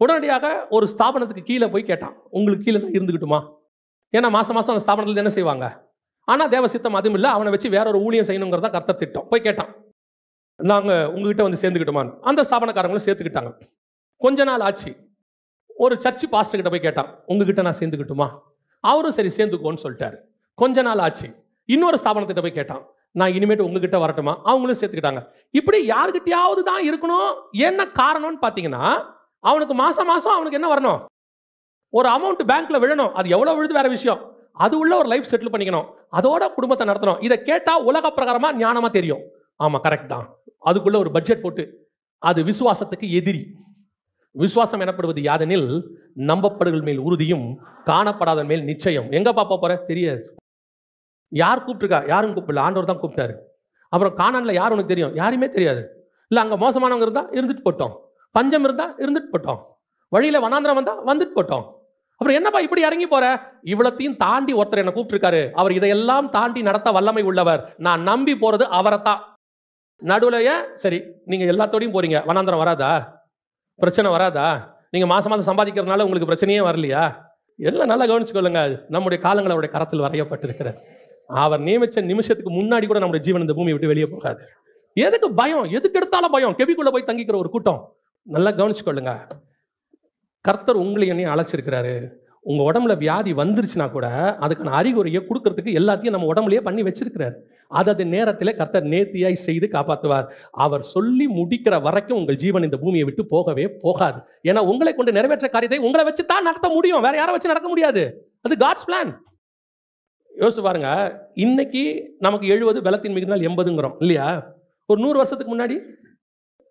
உடனடியாக ஒரு ஸ்தாபனத்துக்கு கீழே போய் கேட்டான், உங்களுக்கு கீழே தான் இருந்துக்கிட்டுமா? ஏன்னா மாதம் மாதம் அந்த ஸ்தாபனத்தில் என்ன செய்வாங்க, ஆனால் தேவ சித்தம் அதுவும் இல்லை, அவனை வச்சு வேற ஒரு ஊழியம் செய்யணுங்கிறதா கர்த்தர் திட்டம். போய் கேட்டான், நாங்கள் உங்ககிட்ட வந்து சேர்ந்துக்கிட்டோமான்னு. அந்த ஸ்தாபனக்காரங்களும் சேர்த்துக்கிட்டாங்க. கொஞ்ச நாள் ஆச்சு, ஒரு சர்ச்சு பாஸ்டர் கிட்ட போய் கேட்டான், உங்ககிட்ட நான் சேர்ந்துக்கிட்டுமா? அவரும் சரி சேர்ந்துக்கோன்னு சொல்லிட்டாரு. கொஞ்ச நாள் ஆச்சு, இன்னொரு ஸ்தாபனத்திட்ட போய் கேட்டான், நான் இனிமேட்டு உங்ககிட்ட வரட்டுமா? அவங்களும் சேர்த்துக்கிட்டாங்க. இப்படி யாருக்கிட்டையாவது தான் இருக்கணும். என்ன காரணம்னு பார்த்தீங்கன்னா, அவனுக்கு மாசம் மாசம் அவனுக்கு என்ன வரணும், ஒரு அமௌண்ட் பேங்க்ல விழணும். அது எவ்வளவு விழுது வேற விஷயம், அது உள்ள ஒரு லைஃப் செட்டில் பண்ணிக்கணும், அதோட குடும்பத்தை நடத்தணும். இதை கேட்டா உலக பிரகாரமா ஞானமா தெரியும், ஆமா கரெக்ட் தான். அதுக்குள்ள ஒரு பட்ஜெட் போட்டு, அது விசுவாசத்துக்கு எதிரி. விசுவாசம் எனப்படுவது யாதெனில், நம்பப்படுகள் மேல் உறுதியும் காணப்படாத மேல் நிச்சயம். எங்க பாப்பா போற தெரியாது. யார் கூப்பிட்டுருக்கா? யாரும் கூப்பிடல, ஆண்டவர் தான் கூப்பிட்டாரு. அப்புறம் கானான்ல யார் உனக்கு தெரியும்? யாருமே தெரியாது. இல்லை அங்கே மோசமானவங்க இருந்தால் இருந்துட்டு போட்டோம், பஞ்சம் இருந்தால் இருந்துட்டு போட்டோம், வழியில் வனாந்திரம் வந்தால் வந்துட்டு போட்டோம். அப்புறம் என்னப்பா இப்படி இறங்கி போற? இவ்வளத்தையும் தாண்டி ஒருத்தர் என்னை கூப்பிட்டுருக்காரு, அவர் இதையெல்லாம் தாண்டி நடத்த வல்லமை உள்ளவர், நான் நம்பி போறது அவரைத்தான். நடுவில் சரி நீங்கள் எல்லாத்தோடையும் போறீங்க, வனாந்திரம் வராதா? பிரச்சனை வராதா? நீங்கள் மாதம் மாதம் சம்பாதிக்கிறதுனால உங்களுக்கு பிரச்சனையே வரலையா? எல்லாம் நல்லா கவனிச்சுக்கொள்ளுங்க. நம்முடைய காலங்கள் அவருடைய கரத்தில் வரையப்பட்டிருக்கிறது. அவர் நியமிச்ச நிமிஷத்துக்கு முன்னாடி கூட நம்முடைய ஜீவன் இந்த பூமியை விட்டு வெளியே போகாது. எதுக்கு பயம்? எதுக்கு எடுத்தாலும் பயம். கெபிக்குள்ள போய் தங்கிக்கிற ஒரு கூட்டம். நல்லா கவனிச்சுக்கொள்ளுங்க. கர்த்தர் உங்களை என்னையும் அழைச்சிருக்கிறாரு. உங்க உடம்புல வியாதி வந்துருச்சுன்னா கூட அதுக்கான அறிகுறியை கொடுக்கறதுக்கு எல்லாத்தையும் நம்ம உடம்புலயே பண்ணி வச்சிருக்கிறார். அது நேரத்தில் கர்த்தர் நேர்த்தியாய் செய்து காப்பாற்றுவார். அவர் சொல்லி முடிக்கிற வரைக்கும் உங்கள் ஜீவன் இந்த பூமியை விட்டு போகவே போகாது. ஏன்னா உங்களை கொண்டு நிறைவேற்ற காரியத்தை உங்களை வச்சு தான் நடத்த முடியும், வேற யாரை வச்சு நடக்க முடியாது. அது காட்ஸ் பிளான். யோசிச்சு பாருங்க, இன்னைக்கு நமக்கு 70 பலத்தின் மிகுதினால் 80ங்கிறோம் இல்லையா? ஒரு 100 வருஷத்துக்கு முன்னாடி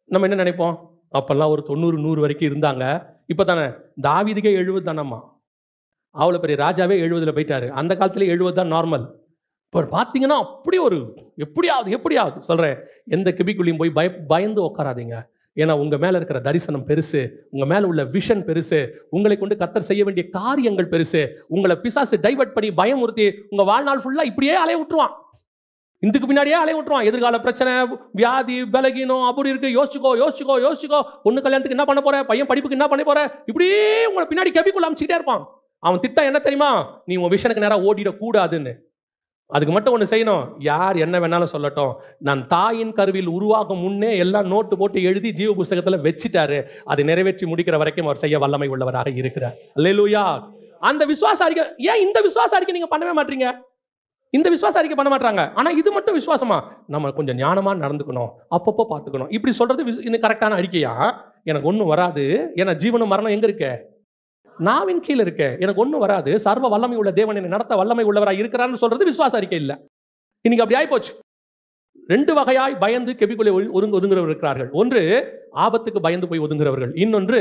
நம்ம என்ன நினைப்போம்? அப்பெல்லாம் ஒரு 90 100 வரைக்கும் இருந்தாங்க. இப்போ தானே தாவீதுக்கே 70 தானம்மா, அவ்வளோ பெரிய ராஜாவே 70ல் போயிட்டாரு. அந்த காலத்துல 70 தான் நார்மல். இப்போ பார்த்தீங்கன்னா அப்படி ஒரு எப்படியாவது சொல்கிறேன், எந்த கிபிக்குள்ளையும் போய் பயந்து உட்காராதீங்க. ஏன்னா உங்கள் மேலே இருக்கிற தரிசனம் பெருசு, உங்கள் மேலே உள்ள விஷன் பெருசு, உங்களை கொண்டு கர்த்தர் செய்ய வேண்டிய காரியங்கள் பெருசு. உங்களை பிசாசு டைவர்ட் பண்ணி பயமுறுத்தி உங்கள் வாழ்நாள் ஃபுல்லாக இப்படியே அலைய விட்டுருவான், இதுக்கு பின்னாடியே அலைய விட்டுருவான். எதிர்கால பிரச்சனை, வியாதி, பலகீனம், அப்படி இருக்கு, யோசிச்சுக்கோ, பொண்ணு கல்யாணத்துக்கு என்ன பண்ண போற, பையன் படிப்புக்கு என்ன பண்ண போற, இப்படியே உங்களை பின்னாடி கபிக்குள்ள அமைச்சிக்கிட்டே இருப்பான். அவன் திட்டம் என்ன தெரியுமா? நீ உன் விஷனுக்கு நேரம் ஓடிடக்கூடாதுன்னு. அதுக்கு மட்டும் ஒன்று செய்யணும், யார் என்ன வேணாலும் சொல்லட்டும், நான் தாயின் கருவில் உருவாகும் முன்னே எல்லாம் நோட்டு போட்டு எழுதி ஜீவ புஸ்தகத்தில் வச்சிட்டாரு. அதை நிறைவேற்றி முடிக்கிற வரைக்கும் அவர் செய்ய வல்லமை உள்ளவராக இருக்கிறார். அல்லேலூயா. அந்த விசுவாச அறிக்கை, ஏன் இந்த விசுவாச அறிக்கை நீங்க பண்ணவே மாட்டீங்க? இந்த விசுவாச அறிக்கை பண்ண மாட்டாங்க. ஆனா இது மட்டும் விசுவாசமா, நம்ம கொஞ்சம் ஞானமா நடந்துக்கணும், அப்பப்போ பார்த்துக்கணும். இப்படி சொல்றது இது கரெக்டான அறிக்கையா? எனக்கு ஒன்றும் வராது, ஏன்னா ஜீவனும் மரணம் எங்க இருக்க? நாவின் கீழே இருக்க. எனக்கு ஒன்றும் வராது, சர்வ வல்லமை உள்ள தேவன் என்னை நடத்த வல்லமை உள்ளவராக இருக்கிறான்னு சொல்றது விசுவாச அறிக்கை இல்லை. இன்னைக்கு அப்படி ஆயிப்போச்சு. 2 வகையாய் பயந்து கெபிக்குள்ளே ஒதுங்குறவர்கள் இருக்கிறார்கள். ஒன்று ஆபத்துக்கு பயந்து போய் ஒதுங்குறவர்கள், இன்னொன்று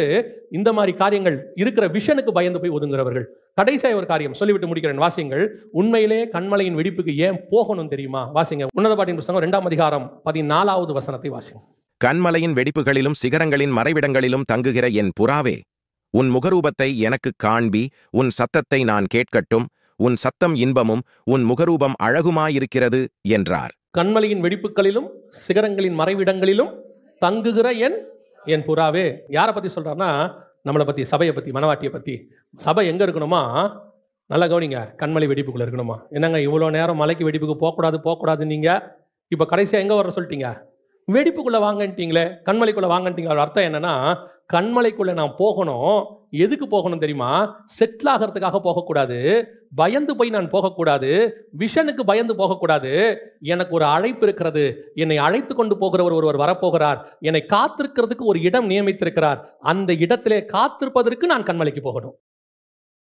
இந்த மாதிரி காரியங்கள் இருக்கிற விஷனுக்கு பயந்து போய் ஒதுங்குறவர்கள். கடைசியாக ஒரு காரியம் சொல்லிவிட்டு முடிக்கிறேன், வாசிங்கள். உண்மையிலே கண்மலையின் வெடிப்புக்கு ஏன் போகணும் தெரியுமா? வாசிங்க, உன்னத பாட்டின் புத்தகம் 2ஆம் அதிகாரம் 14வது வசனத்தை வாசிங்க. கண்மலையின் வெடிப்புகளிலும் சிகரங்களின் மறைவிடங்களிலும் தங்குகிற என் புறாவே, உன் முகரூபத்தை எனக்கு காண்பி, உன் சத்தத்தை நான் கேட்கட்டும், உன் சத்தம் இன்பமும் உன் முகரூபம் அழகுமாயிருக்கிறது என்றார். கண்மலையின் வெடிப்புகளிலும் சிகரங்களின் மறைவிடங்களிலும் தங்குகிற என் புறாவே. யாரை பத்தி சொல்றாருன்னா, நம்மளை பத்தி, சபையை பத்தி, மனவாட்டியை பத்தி. சபை எங்க இருக்கணுமா? நல்லா கவனிங்க, கண்மலை வெடிப்புக்குள்ள இருக்கணுமா? என்னங்க இவ்வளோ நேரம் மலைக்கு வெடிப்புக்கு போகக்கூடாது நீங்க இப்போ கடைசியாக எங்க வர சொல்லிட்டீங்க? வெடிப்புக்குள்ள வாங்கன்ட்டீங்களே, கண்மலைக்குள்ள வாங்கன்ட்டீங்க. அர்த்தம் என்னன்னா, கண்மலைக்குள்ள நான் போகணும். எதுக்கு போகணும் தெரியுமா? செட்டில் ஆகிறதுக்காக போகக்கூடாது, பயந்து போய் நான் போகக்கூடாது, விஷனுக்கு பயந்து போகக்கூடாது. எனக்கு ஒரு அழைப்பு இருக்கிறது, என்னை அழைத்து கொண்டு போகிறவர் ஒருவர் வரப்போகிறார், என்னை காத்திருக்கிறதுக்கு ஒரு இடம் நியமித்திருக்கிறார். அந்த இடத்திலே காத்திருப்பதற்கு நான் கண்மலைக்கு போகணும்.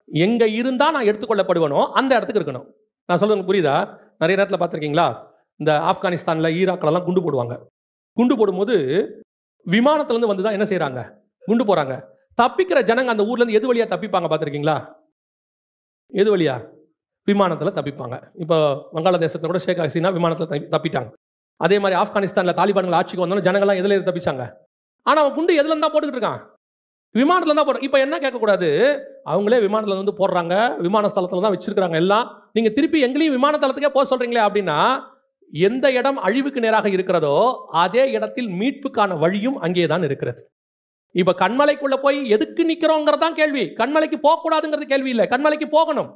எங்க இருந்தா நான் எடுத்துக்கொள்ளப்படுவனோ அந்த இடத்துக்கு இருக்கணும். நான் சொல்றது புரியுதா? நிறைய நேரத்தில் பார்த்துருக்கீங்களா, இந்த ஆப்கானிஸ்தான்ல ஈராக்லாம் குண்டு போடுவாங்க. குண்டு போடும்போது விமானத்திலிருந்து வந்து தான் என்ன செய்யறாங்க? குண்டு போறாங்க. தப்பிக்கிற ஜனங்க அந்த ஊர்ல இருந்து எது வழியா தப்பிப்பாங்க? பார்த்துருக்கீங்களா? எது வழியா? விமானத்தில் தப்பிப்பாங்க. இப்போ வங்காளதேசத்தில் கூட ஷேக் ஹசீனா விமானத்தில் தப்பிட்டாங்க. அதே மாதிரி ஆப்கானிஸ்தானில் தாலிபான்கள் ஆட்சிக்கு வந்தாலும் ஜனங்கள்லாம் எதில் தப்பிச்சாங்க? ஆனால் அவன் குண்டு எதுல இருந்தால் போட்டுக்கிட்டு இருக்கான்? விமானத்தில் தான் போடுறான். இப்போ என்ன கேட்கக்கூடாது, அவங்களே விமானத்தில் வந்து போடுறாங்க, விமான ஸ்தலத்தில் தான் வச்சிருக்கிறாங்க எல்லாம். நீங்கள் திருப்பி எங்களையும் விமான தளத்துக்கே போக சொல்கிறீங்களே அப்படின்னா, எந்த இடம் அழிவுக்கு நேராக இருக்கிறதோ அதே இடத்தில் மீட்புக்கான வழியும் அங்கே தான் இருக்கிறது. இப்போ கண்மலைக்குள்ள போய் எதுக்கு நிற்கிறோங்கிறதான் கேள்வி. கண்மலைக்கு போகக்கூடாதுங்கிறது கேள்வி இல்லை. கண்மலைக்கு போகணும்.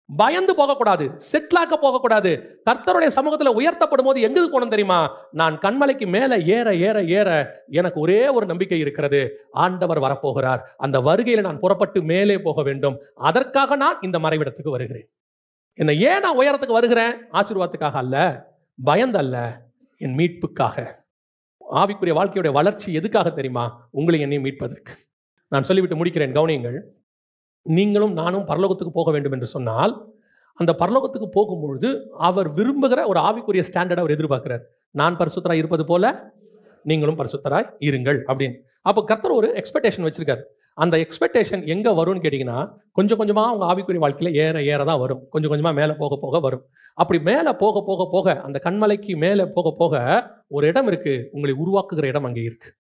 பயந்து போகக்கூடாது, செட்டிலாக்க போகக்கூடாது. கர்த்தருடைய சமூகத்தில் உயர்த்தப்படும் போது எங்கு போகணும் தெரியுமா? நான் கண்மலைக்கு மேலே ஏற ஏற ஏற எனக்கு ஒரே ஒரு நம்பிக்கை இருக்கிறது, ஆண்டவர் வரப்போகிறார். அந்த வருகையில் நான் புறப்பட்டு மேலே போக வேண்டும். அதற்காக நான் இந்த மறைவிடத்துக்கு வருகிறேன். என்ன ஏன் நான் உயரத்துக்கு வருகிறேன்? ஆசீர்வாதத்துக்காக அல்ல, பயந்தல்ல, என் மீட்புக்காக. ஆவிக்குரிய வாழ்க்கையுடைய வளர்ச்சி எதுக்காக தெரியுமா? உங்களை என்னை மீட்பதற்கு. நான் சொல்லிவிட்டு முடிக்கிறேன், கவனியுங்கள். நீங்களும் நானும் பரலோகத்துக்கு போக வேண்டும் என்று சொன்னால், அந்த பரலோகத்துக்கு போகும்பொழுது அவர் விரும்புகிற ஒரு ஆவிக்குரிய ஸ்டாண்டர்ட் அவர் எதிர்பார்க்கிறார். நான் பரிசுத்தராய் இருப்பது போல நீங்களும் பரிசுத்தராய் இருங்கள் அப்படின்னு. அப்போ கர்த்தர் ஒரு எக்ஸ்பெக்டேஷன் வச்சிருக்காரு. அந்த எக்ஸ்பெக்டேஷன் எங்கே வரும்னு கேட்டிங்கன்னா, கொஞ்சம் கொஞ்சமாக அவங்க ஆவிக்குரிய வாழ்க்கையில் ஏற ஏற தான் வரும். கொஞ்சம் கொஞ்சமாக மேலே போக போக வரும். அப்படி மேலே போக போக போக அந்த கண்மலைக்கு மேலே போக போக ஒரு இடம் இருக்குது, உங்களை உருவாக்குகிற இடம் அங்கே இருக்குது.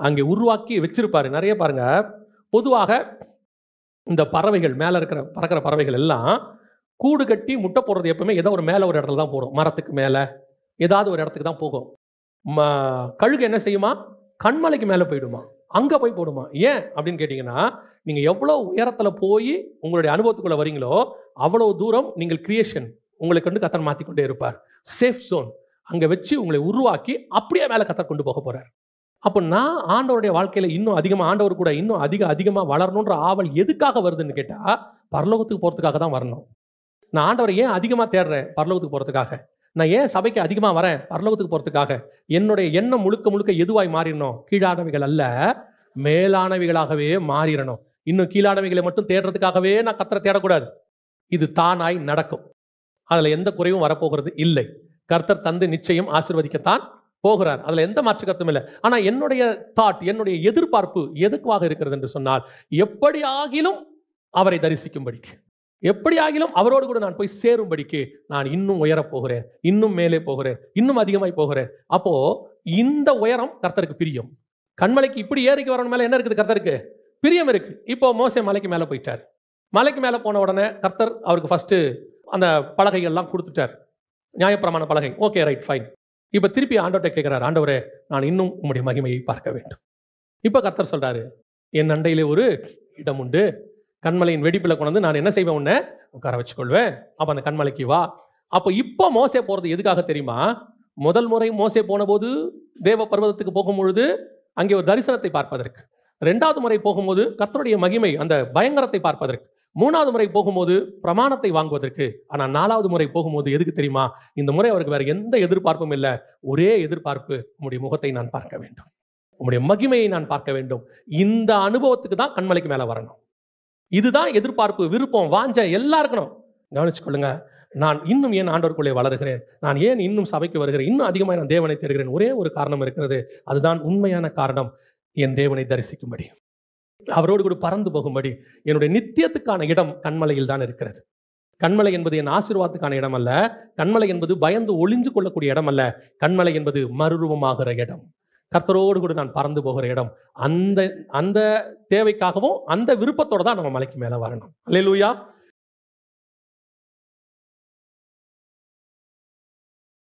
அங்கே உருவாக்கி வச்சிருப்பாரு. நிறைய பாருங்க, பொதுவாக இந்த பறவைகள் மேலே இருக்கிற பறக்கிற பறவைகள் எல்லாம் கூடு கட்டி முட்டை போடுறது எப்பவுமே ஏதோ ஒரு மேலே ஒரு இடத்துல தான் போடும். மரத்துக்கு மேலே ஏதாவது ஒரு இடத்துக்கு தான் போகும். கழுகு என்ன செய்யுமா? கண்மலைக்கு மேலே போயிடுமா, அங்கே போய் போடுமா. ஏன் அப்படின்னு கேட்டிங்கன்னா, நீங்கள் எவ்வளோ உயரத்தில் போய் உங்களுடைய அனுபவத்துக்குள்ளே வரீங்களோ அவ்வளோ தூரம் நீங்கள் கிரியேஷன் உங்களுக்கு வந்து கர்த்தர் மாற்றிக்கொண்டே இருப்பார். சேஃப் ஜோன் அங்கே வச்சு உங்களை உருவாக்கி அப்படியே மேலே கர்த்தர் கொண்டு போக போகிறார். அப்போ நான் ஆண்டவருடைய வாழ்க்கையில் இன்னும் அதிகமாக, ஆண்டவர் கூட இன்னும் அதிகமாக வளரணுன்ற ஆவல் எதுக்காக வருதுன்னு கேட்டால், பரலோகத்துக்கு போகிறதுக்காக தான் வரணும். நான் ஆண்டவரை ஏன் அதிகமாக தேடுறேன்? பரலோகத்துக்கு போகிறதுக்காக. நான் ஏன் சபைக்கு அதிகமாக வரேன்? பரலோகத்துக்கு போகிறதுக்காக. என்னுடைய எண்ணம் முழுக்க முழுக்க எதுவாய் மாறிடணும்? கீழானவைகள் அல்ல, மேலானவைகளாகவே மாறிடணும். இன்னும் கீழானவைகளை மட்டும் தேடுறதுக்காகவே நான் கர்த்தரை தேடக்கூடாது. இது தானாய் நடக்கும். அதில் எந்த குறைவும் வரப்போகிறது இல்லை. கர்த்தர் தந்து நிச்சயம் ஆசீர்வதிக்கத்தான் போகிறார். அதில் எந்த மாற்று கருத்தும் இல்லை. ஆனால் என்னுடைய தாட், என்னுடைய எதிர்பார்ப்பு எதுக்காக இருக்கிறது என்று சொன்னால், எப்படி ஆகிலும் அவரை தரிசிக்கும்படிக்கு, எப்படி ஆகிலும் அவரோடு கூட நான் போய் சேரும்படிக்கு நான் இன்னும் உயரப் போகிறேன், இன்னும் மேலே போகிறேன், இன்னும் அதிகமாய் போகிறேன். அப்போ இந்த உயரம் கர்த்தருக்கு பிரியம். கண்மலைக்கு இப்படி ஏறிக்கு வரணும் மேலே என்ன இருக்குது? கர்த்தருக்கு பிரியம் இருக்கு. இப்போ மோசே மலைக்கு மேலே போயிட்டார். மலைக்கு மேலே போன உடனே கர்த்தர் அவருக்கு ஃபர்ஸ்ட் அந்த பலகைகள்லாம் கொடுத்துட்டார், நியாயப்பிரமாண பலகை. Okay, right, fine. இப்போ திருப்பி ஆண்டவர்கிட்ட கேட்குறாரு, ஆண்டவரே நான் இன்னும் உங்களுடைய மகிமையை பார்க்க வேண்டும். இப்போ கர்த்தர் சொல்கிறாரு, என் அண்டையிலே ஒரு இடம் உண்டு, கண்மலையின் வெடிப்பில் கொண்டு வந்து நான் என்ன செய்வேன்? உன்னை உட்கார வச்சுக்கொள்வேன். அப்போ அந்த கண்மலைக்கு வா. அப்போ இப்போ மோசே போகிறது எதுக்காக தெரியுமா? முதல் முறை மோசே போன போது தேவ பர்வதத்துக்கு போகும்பொழுது அங்கே ஒரு தரிசனத்தை பார்ப்பதற்கு. 2வது முறை போகும்போது கர்த்தருடைய மகிமை, அந்த பயங்கரத்தை பார்ப்பதற்கு. 3வது முறை போகும்போது பிரமாணத்தை வாங்குவதற்கு. ஆனால் 4வது முறை போகும்போது எதுக்கு தெரியுமா? இந்த முறை அவருக்கு வேற எந்த எதிர்பார்ப்பும் இல்லை. ஒரே எதிர்பார்ப்பு, உம்முடைய முகத்தை நான் பார்க்க வேண்டும், உம்முடைய மகிமையை நான் பார்க்க வேண்டும். இந்த அனுபவத்துக்கு தான் கண்மலைக்கு மேலே வரணும். இதுதான் எதிர்பார்ப்பு, விருப்பம், வாஞ்சை எல்லாம் இருக்கணும். கவனிச்சுக்கொள்ளுங்க. நான் இன்னும் ஏன் ஆண்டவருக்குள்ளே வளர்கிறேன்? நான் ஏன் இன்னும் சபைக்கு வருகிறேன்? இன்னும் அதிகமாக நான் தேவனை தேடுகிறேன். ஒரே ஒரு காரணம் இருக்கிறது. அதுதான் உண்மையான காரணம், என் தேவனை தரிசிக்கும்படி, அவரோடு கூட பறந்து போகும்படி. என்னுடைய நித்தியத்துக்கான இடம் கண்மலையில் தான் இருக்கிறது. கண்மலை என்பது என் ஆசீர்வாதத்துக்கான இடம் அல்ல. கண்மலை என்பது பயந்து ஒளிஞ்சு கொள்ளக்கூடிய இடம் அல்ல. கண்மலை என்பது மறுரூபமாகிற இடம், கர்த்தரோடு கூட நான் பறந்து போகிற இடம். அந்த தேவைக்காகவும் அந்த விருப்பத்தோடு தான் நம்ம மலைக்கு மேலே வரணும். அல்லேலூயா.